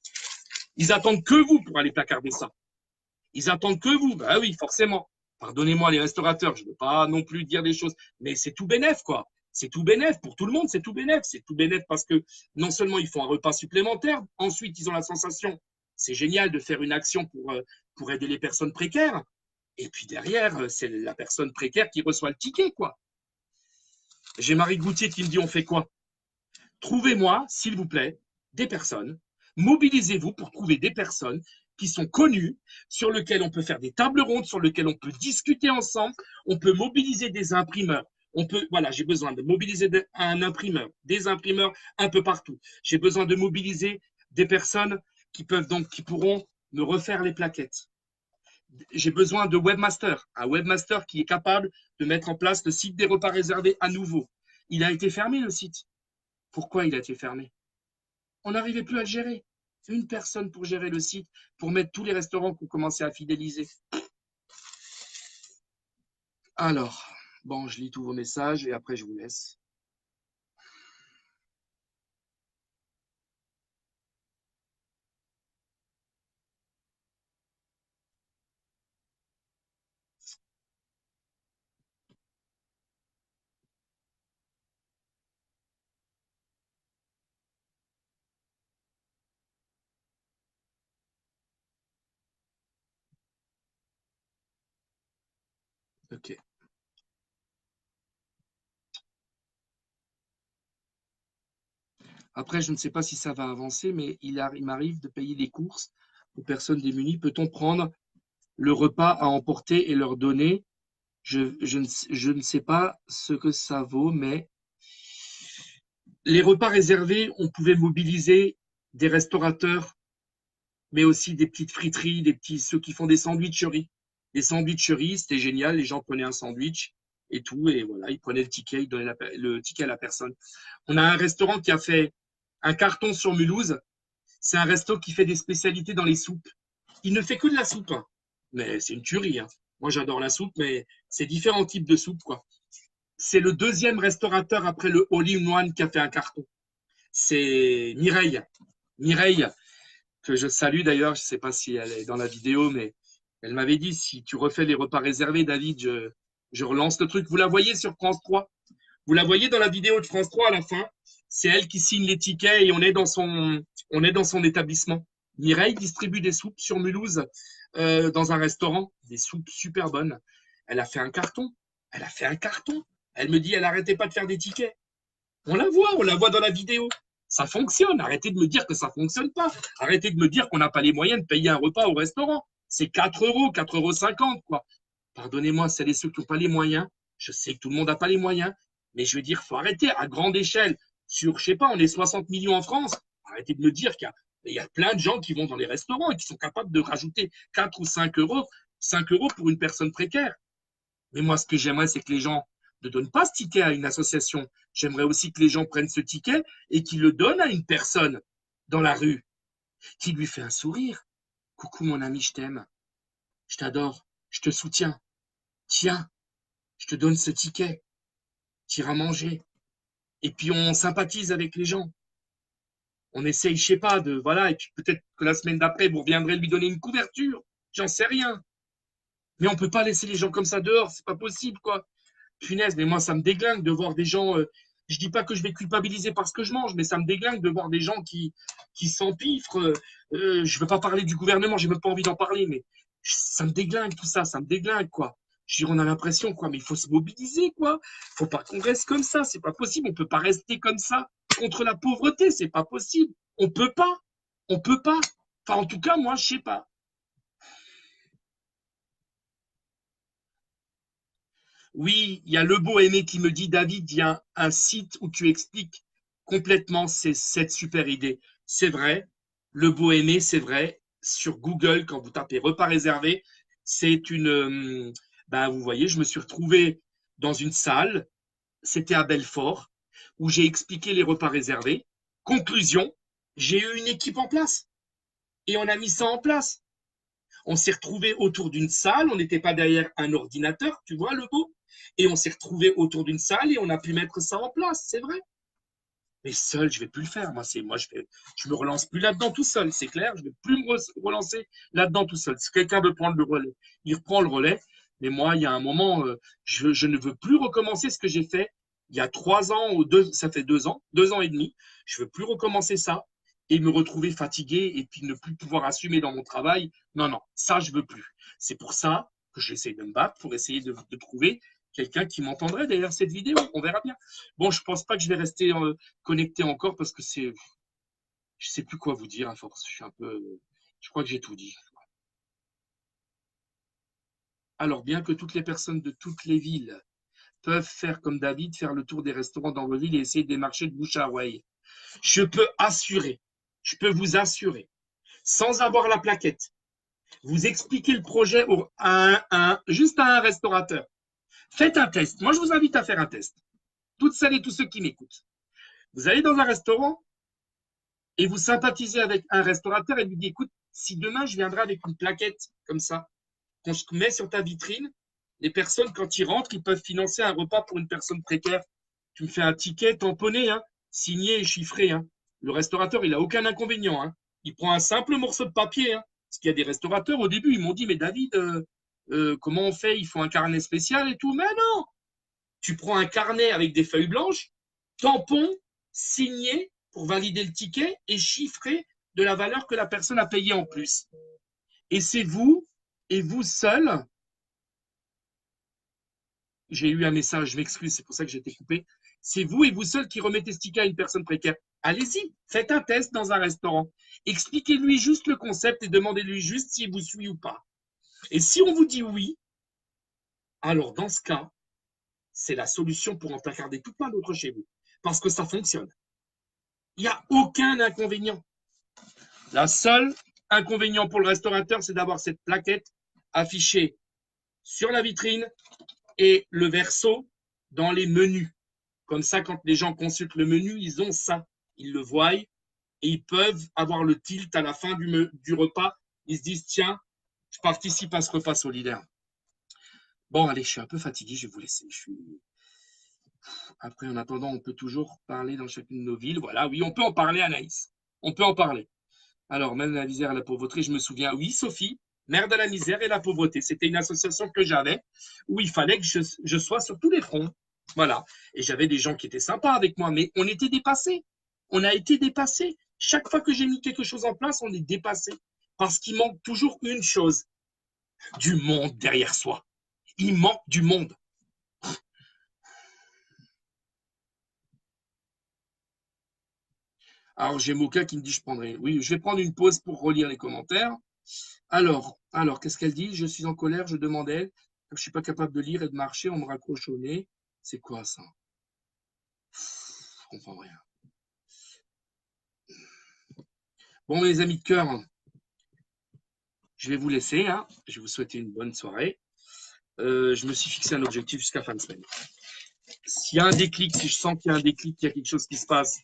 Ils attendent que vous pour aller placarder ça. Ils attendent que vous. Ben oui, forcément. Pardonnez-moi les restaurateurs, je ne veux pas non plus dire des choses, mais c'est tout bénef, quoi. C'est tout bénef pour tout le monde, c'est tout bénef. C'est tout bénef parce que non seulement ils font un repas supplémentaire, ensuite ils ont la sensation, c'est génial de faire une action pour aider les personnes précaires. Et puis derrière, c'est la personne précaire qui reçoit le ticket, quoi. J'ai Marie Goutier qui me dit, on fait quoi? Trouvez-moi, s'il vous plaît, des personnes. Mobilisez-vous pour trouver des personnes qui sont connues, sur lesquelles on peut faire des tables rondes, sur lesquelles on peut discuter ensemble. On peut mobiliser des imprimeurs. Voilà, j'ai besoin de mobiliser un imprimeur, des imprimeurs un peu partout. J'ai besoin de mobiliser des personnes qui pourront me refaire les plaquettes. J'ai besoin de webmaster, un webmaster qui est capable de mettre en place le site des repas réservés à nouveau. Il a été fermé, le site. Pourquoi il a été fermé? On n'arrivait plus à le gérer. Une personne pour gérer le site, pour mettre tous les restaurants qu'on commençait à fidéliser. Alors, bon, je lis tous vos messages et après je vous laisse. Ok. Après, je ne sais pas si ça va avancer, mais il m'arrive de payer des courses aux personnes démunies. Peut-on prendre le repas à emporter et leur donner? Je ne sais pas ce que ça vaut, mais les repas réservés, on pouvait mobiliser des restaurateurs, mais aussi des petites friteries, ceux qui font des sandwicheries. Des sandwicheries, c'était génial, les gens prenaient un sandwich et tout, et voilà, ils prenaient le ticket, ils donnaient le ticket à la personne. On a un restaurant qui a fait un carton sur Mulhouse. C'est un resto qui fait des spécialités dans les soupes. Il ne fait que de la soupe, hein. Mais c'est une tuerie, hein. Moi, j'adore la soupe, mais c'est différents types de soupe, quoi. C'est le deuxième restaurateur après le All-in-One qui a fait un carton. C'est Mireille. Mireille, que je salue d'ailleurs, je ne sais pas si elle est dans la vidéo, mais elle m'avait dit, si tu refais les repas réservés, David, je relance le truc. Vous la voyez sur France 3? Vous la voyez dans la vidéo de France 3 à la fin? C'est elle qui signe les tickets et on est dans son établissement. Mireille distribue des soupes sur Mulhouse dans un restaurant, des soupes super bonnes. Elle a fait un carton. Elle a fait un carton. Elle me dit, elle n'arrêtait pas de faire des tickets. On la voit dans la vidéo. Ça fonctionne. Arrêtez de me dire que ça fonctionne pas. Arrêtez de me dire qu'on n'a pas les moyens de payer un repas au restaurant. C'est 4 euros, 4,50 €, quoi. Pardonnez-moi, celles et ceux qui n'ont pas les moyens. Je sais que tout le monde n'a pas les moyens, mais je veux dire, il faut arrêter à grande échelle. Sur, je sais pas, on est 60 millions en France. Arrêtez de me dire qu'il y a plein de gens qui vont dans les restaurants et qui sont capables de rajouter 4 ou 5 euros, 5 euros pour une personne précaire. Mais moi, ce que j'aimerais, c'est que les gens ne donnent pas ce ticket à une association. J'aimerais aussi que les gens prennent ce ticket et qu'ils le donnent à une personne dans la rue qui lui fait un sourire. Coucou mon ami, je t'aime, je t'adore, je te soutiens. Tiens, je te donne ce ticket, t'iras manger. Et puis on sympathise avec les gens. On essaye, je sais pas, voilà, et puis peut-être que la semaine d'après, vous reviendrez lui donner une couverture. J'en sais rien. Mais on peut pas laisser les gens comme ça dehors, c'est pas possible, quoi. Punaise, mais moi, ça me déglingue de voir des gens. Je dis pas que je vais culpabiliser parce que je mange, mais ça me déglingue de voir des gens qui s'empiffrent. Je veux pas parler du gouvernement, j'ai même pas envie d'en parler, mais ça me déglingue tout ça, ça me déglingue, quoi. Je veux dire, on a l'impression, quoi, mais il faut se mobiliser, quoi. Faut pas qu'on reste comme ça, c'est pas possible. On peut pas rester comme ça contre la pauvreté, c'est pas possible. On peut pas, on peut pas. Enfin, en tout cas, moi, je sais pas. Oui, il y a Le Beau Aimé qui me dit, David, il y a un site où tu expliques complètement cette super idée. c'est vrai. Le Bohémé, c'est vrai. Sur Google, quand vous tapez repas réservé, c'est une. Ben, vous voyez, je me suis retrouvé dans une salle, c'était à Belfort, où j'ai expliqué les repas réservés. Conclusion, j'ai eu une équipe en place. Et on a mis ça en place. On s'est retrouvé autour d'une salle, on n'était pas derrière un ordinateur, tu vois le mot. Et on s'est retrouvé autour d'une salle et on a pu mettre ça en place, c'est vrai. Mais seul, je ne vais plus le faire. Je me relance plus là-dedans tout seul, c'est clair. Je ne vais plus me relancer là-dedans tout seul. Si quelqu'un veut prendre le relais, il reprend le relais. Mais moi, il y a un moment, je ne veux plus recommencer ce que j'ai fait il y a 3 ans ou ça fait 2 ans, 2 ans et demi. Je ne veux plus recommencer ça et me retrouver fatigué et puis ne plus pouvoir assumer dans mon travail. Non, non, ça, je ne veux plus. C'est pour ça que j'essaie de me battre pour essayer de trouver quelqu'un qui m'entendrait derrière cette vidéo. On verra bien. Bon, je ne pense pas que je vais rester connecté encore parce que je sais plus quoi vous dire à force. Je crois que j'ai tout dit. Alors, bien que toutes les personnes de toutes les villes peuvent faire comme David, faire le tour des restaurants dans vos villes et essayer des marchés de bouche à oreille, je peux vous assurer, sans avoir la plaquette, vous expliquer le projet juste à un restaurateur. Faites un test. Moi, je vous invite à faire un test. Toutes celles et tous ceux qui m'écoutent. Vous allez dans un restaurant et vous sympathisez avec un restaurateur et lui dites, écoute, si demain je viendrai avec une plaquette comme ça, qu'on se met sur ta vitrine, les personnes, quand ils rentrent, ils peuvent financer un repas pour une personne précaire. Tu me fais un ticket tamponné, hein, signé et chiffré. Hein. Le restaurateur, il n'a aucun inconvénient. Hein. Il prend un simple morceau de papier. Hein. Parce qu'il y a des restaurateurs, au début, ils m'ont dit, mais David, comment on fait? Il faut un carnet spécial et tout. Mais non! Tu prends un carnet avec des feuilles blanches, tampon, signé pour valider le ticket et chiffré de la valeur que la personne a payée en plus. Et c'est vous, et vous seul, j'ai eu un message, je m'excuse, c'est pour ça que j'ai été coupé, c'est vous et vous seul qui remettez ce ticket à une personne précaire. Allez-y, faites un test dans un restaurant. Expliquez-lui juste le concept et demandez-lui juste s'il vous suit ou pas. Et si on vous dit oui, alors dans ce cas, c'est la solution pour en placarder tout plein d'autres chez vous. Parce que ça fonctionne. Il n'y a aucun inconvénient. La seule inconvénient pour le restaurateur, c'est d'avoir cette plaquette affichée sur la vitrine et le verso dans les menus. Comme ça, quand les gens consultent le menu, ils ont ça. Ils le voient et ils peuvent avoir le tilt à la fin du repas. Ils se disent, tiens, je participe à ce repas solidaire. Bon, allez, je suis un peu fatigué, je vais vous laisser. Après, en attendant, on peut toujours parler dans chacune de nos villes. Voilà, oui, on peut en parler, Anaïs. On peut en parler. Alors, Mère de la misère et la pauvreté, je me souviens, oui, Sophie, Mère de la misère et la pauvreté. C'était une association que j'avais où il fallait que je sois sur tous les fronts. Voilà. Et j'avais des gens qui étaient sympas avec moi, mais on était dépassés. On a été dépassés. Chaque fois que j'ai mis quelque chose en place, on est dépassé. Parce qu'il manque toujours une chose, du monde derrière soi. Il manque du monde. Alors, j'ai Moka qui me dit je prendrai. Oui, je vais prendre une pause pour relire les commentaires. Alors, qu'est-ce qu'elle dit? Je suis en colère, je demande à elle. Je ne suis pas capable de lire et de marcher, on me raccroche au nez. C'est quoi ça? Je comprends rien. Bon, mes amis de cœur, je vais vous laisser. Hein. Je vais vous souhaiter une bonne soirée. Je me suis fixé un objectif jusqu'à fin de semaine. S'il y a un déclic, si je sens qu'il y a un déclic, qu'il y a quelque chose qui se passe,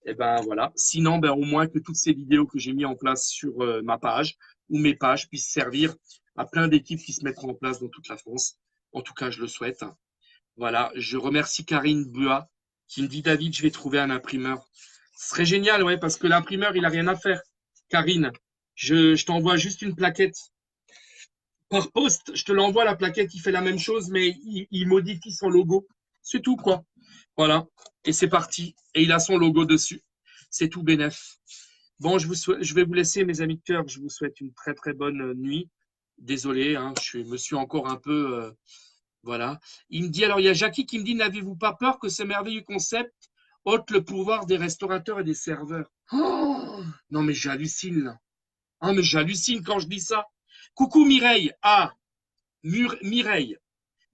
eh ben voilà. Sinon, ben, au moins que toutes ces vidéos que j'ai mis en place sur ma page ou mes pages puissent servir à plein d'équipes qui se mettront en place dans toute la France. En tout cas, je le souhaite. Voilà. Je remercie Karine Bua qui me dit David, je vais trouver un imprimeur. Ce serait génial, ouais, parce que l'imprimeur, il n'a rien à faire. Karine, je t'envoie juste une plaquette par poste. Je te l'envoie, la plaquette, il fait la même chose, mais il modifie son logo. C'est tout, quoi. Voilà. Et c'est parti. Et il a son logo dessus. C'est tout bénef. Bon, je vais vous laisser, mes amis de cœur. Je vous souhaite une très, très bonne nuit. Désolé, hein, je me suis encore un peu... voilà. Il me dit, alors il y a Jackie qui me dit, n'avez-vous pas peur que ce merveilleux concept ôte le pouvoir des restaurateurs et des serveurs? Oh, non, mais j'hallucine là. Ah, mais j'hallucine quand je dis ça. Coucou Mireille. Ah, Mireille.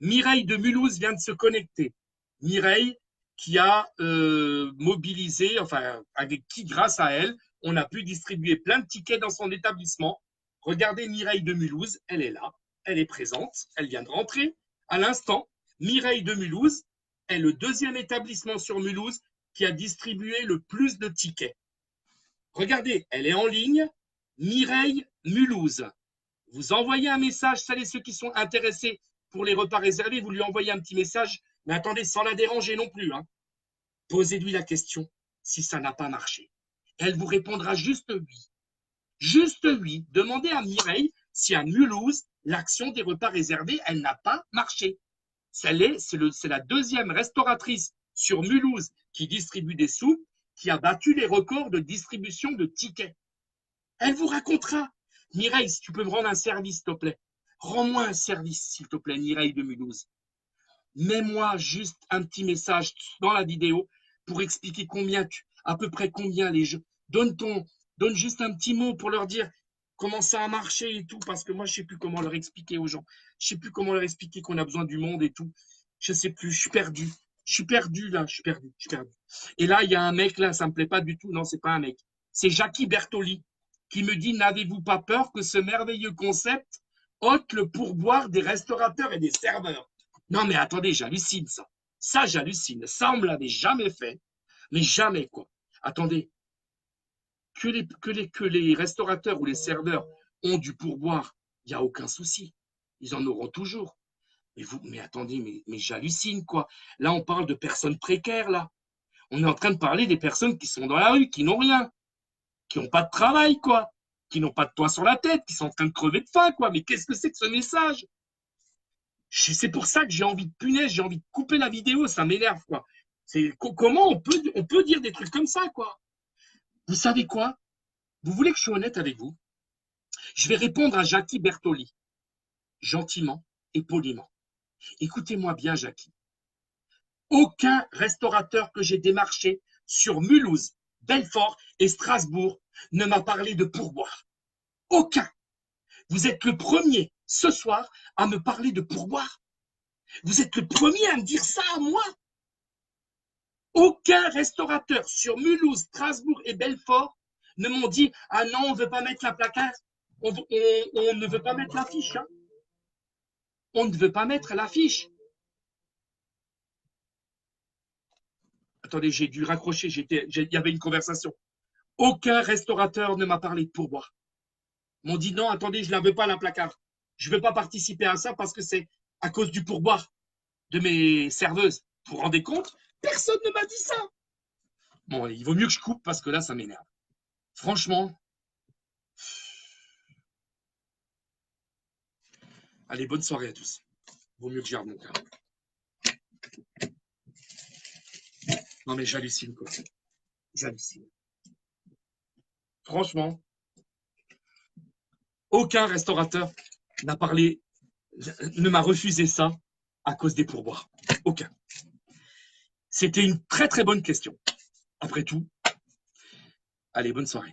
Mireille de Mulhouse vient de se connecter. Mireille, qui a mobilisé, enfin, avec qui, grâce à elle, on a pu distribuer plein de tickets dans son établissement. Regardez Mireille de Mulhouse, elle est là, elle est présente, elle vient de rentrer. À l'instant, Mireille de Mulhouse est le deuxième établissement sur Mulhouse qui a distribué le plus de tickets. Regardez, elle est en ligne, Mireille Mulhouse. Vous envoyez un message, celles et ceux qui sont intéressés pour les repas réservés, vous lui envoyez un petit message, mais attendez, sans la déranger non plus. Hein. Posez-lui la question si ça n'a pas marché. Elle vous répondra juste oui. Juste oui. Demandez à Mireille si à Mulhouse, l'action des repas réservés, elle n'a pas marché. C'est la deuxième restauratrice sur Mulhouse qui distribue des soupes, qui a battu les records de distribution de tickets. Elle vous racontera. Mireille, si tu peux me rendre un service, s'il te plaît. Rends-moi un service, s'il te plaît, Mireille de Mulhouse. Mets-moi juste un petit message dans la vidéo pour expliquer à peu près combien les jeux. Donne juste un petit mot pour leur dire comment ça a marché et tout, parce que moi, je ne sais plus comment leur expliquer aux gens. Je ne sais plus comment leur expliquer qu'on a besoin du monde et tout. Je ne sais plus, je suis perdu. Je suis perdu, là, je suis perdu. Et là, il y a un mec, là, ça ne me plaît pas du tout. Non, ce n'est pas un mec. C'est Jackie Bertoli qui me dit, n'avez-vous pas peur que ce merveilleux concept ôte le pourboire des restaurateurs et des serveurs? Non, mais attendez, j'hallucine ça. Ça, j'hallucine. Ça, on ne me l'avait jamais fait. Mais jamais, quoi. Attendez. Que les restaurateurs ou les serveurs ont du pourboire, il n'y a aucun souci. Ils en auront toujours. Mais attendez, mais j'hallucine, quoi. Là, on parle de personnes précaires, là. On est en train de parler des personnes qui sont dans la rue, qui n'ont rien, qui n'ont pas de travail, quoi, qui n'ont pas de toit sur la tête, qui sont en train de crever de faim, quoi. Mais qu'est-ce que c'est que ce message? C'est pour ça que j'ai envie de punaise, j'ai envie de couper la vidéo, ça m'énerve, quoi. Comment on peut dire des trucs comme ça, quoi? Vous savez quoi? Vous voulez que je sois honnête avec vous? Je vais répondre à Jackie Bertoli, gentiment et poliment. Écoutez-moi bien, Jackie. Aucun restaurateur que j'ai démarché sur Mulhouse, Belfort et Strasbourg ne m'a parlé de pourboire. Aucun. Vous êtes le premier ce soir à me parler de pourboire. Vous êtes le premier à me dire ça à moi. Aucun restaurateur sur Mulhouse, Strasbourg et Belfort ne m'ont dit « Ah non, on ne veut pas mettre la placard, on ne veut pas mettre l'affiche. Hein. On ne veut pas mettre l'affiche. » Attendez, j'ai dû raccrocher, il y avait une conversation. Aucun restaurateur ne m'a parlé de pourboire. Ils m'ont dit « Non, attendez, je ne la veux pas la placard. Je ne veux pas participer à ça parce que c'est à cause du pourboire de mes serveuses. » Vous vous rendez compte? Personne ne m'a dit ça. Bon, il vaut mieux que je coupe parce que là, ça m'énerve. Franchement. Allez, bonne soirée à tous. Vaut mieux que j'y garde mon cœur. Non, mais j'hallucine, quoi. J'hallucine. Franchement, aucun restaurateur ne m'a refusé ça à cause des pourboires. Aucun. C'était une très, très bonne question. Après tout, allez, bonne soirée.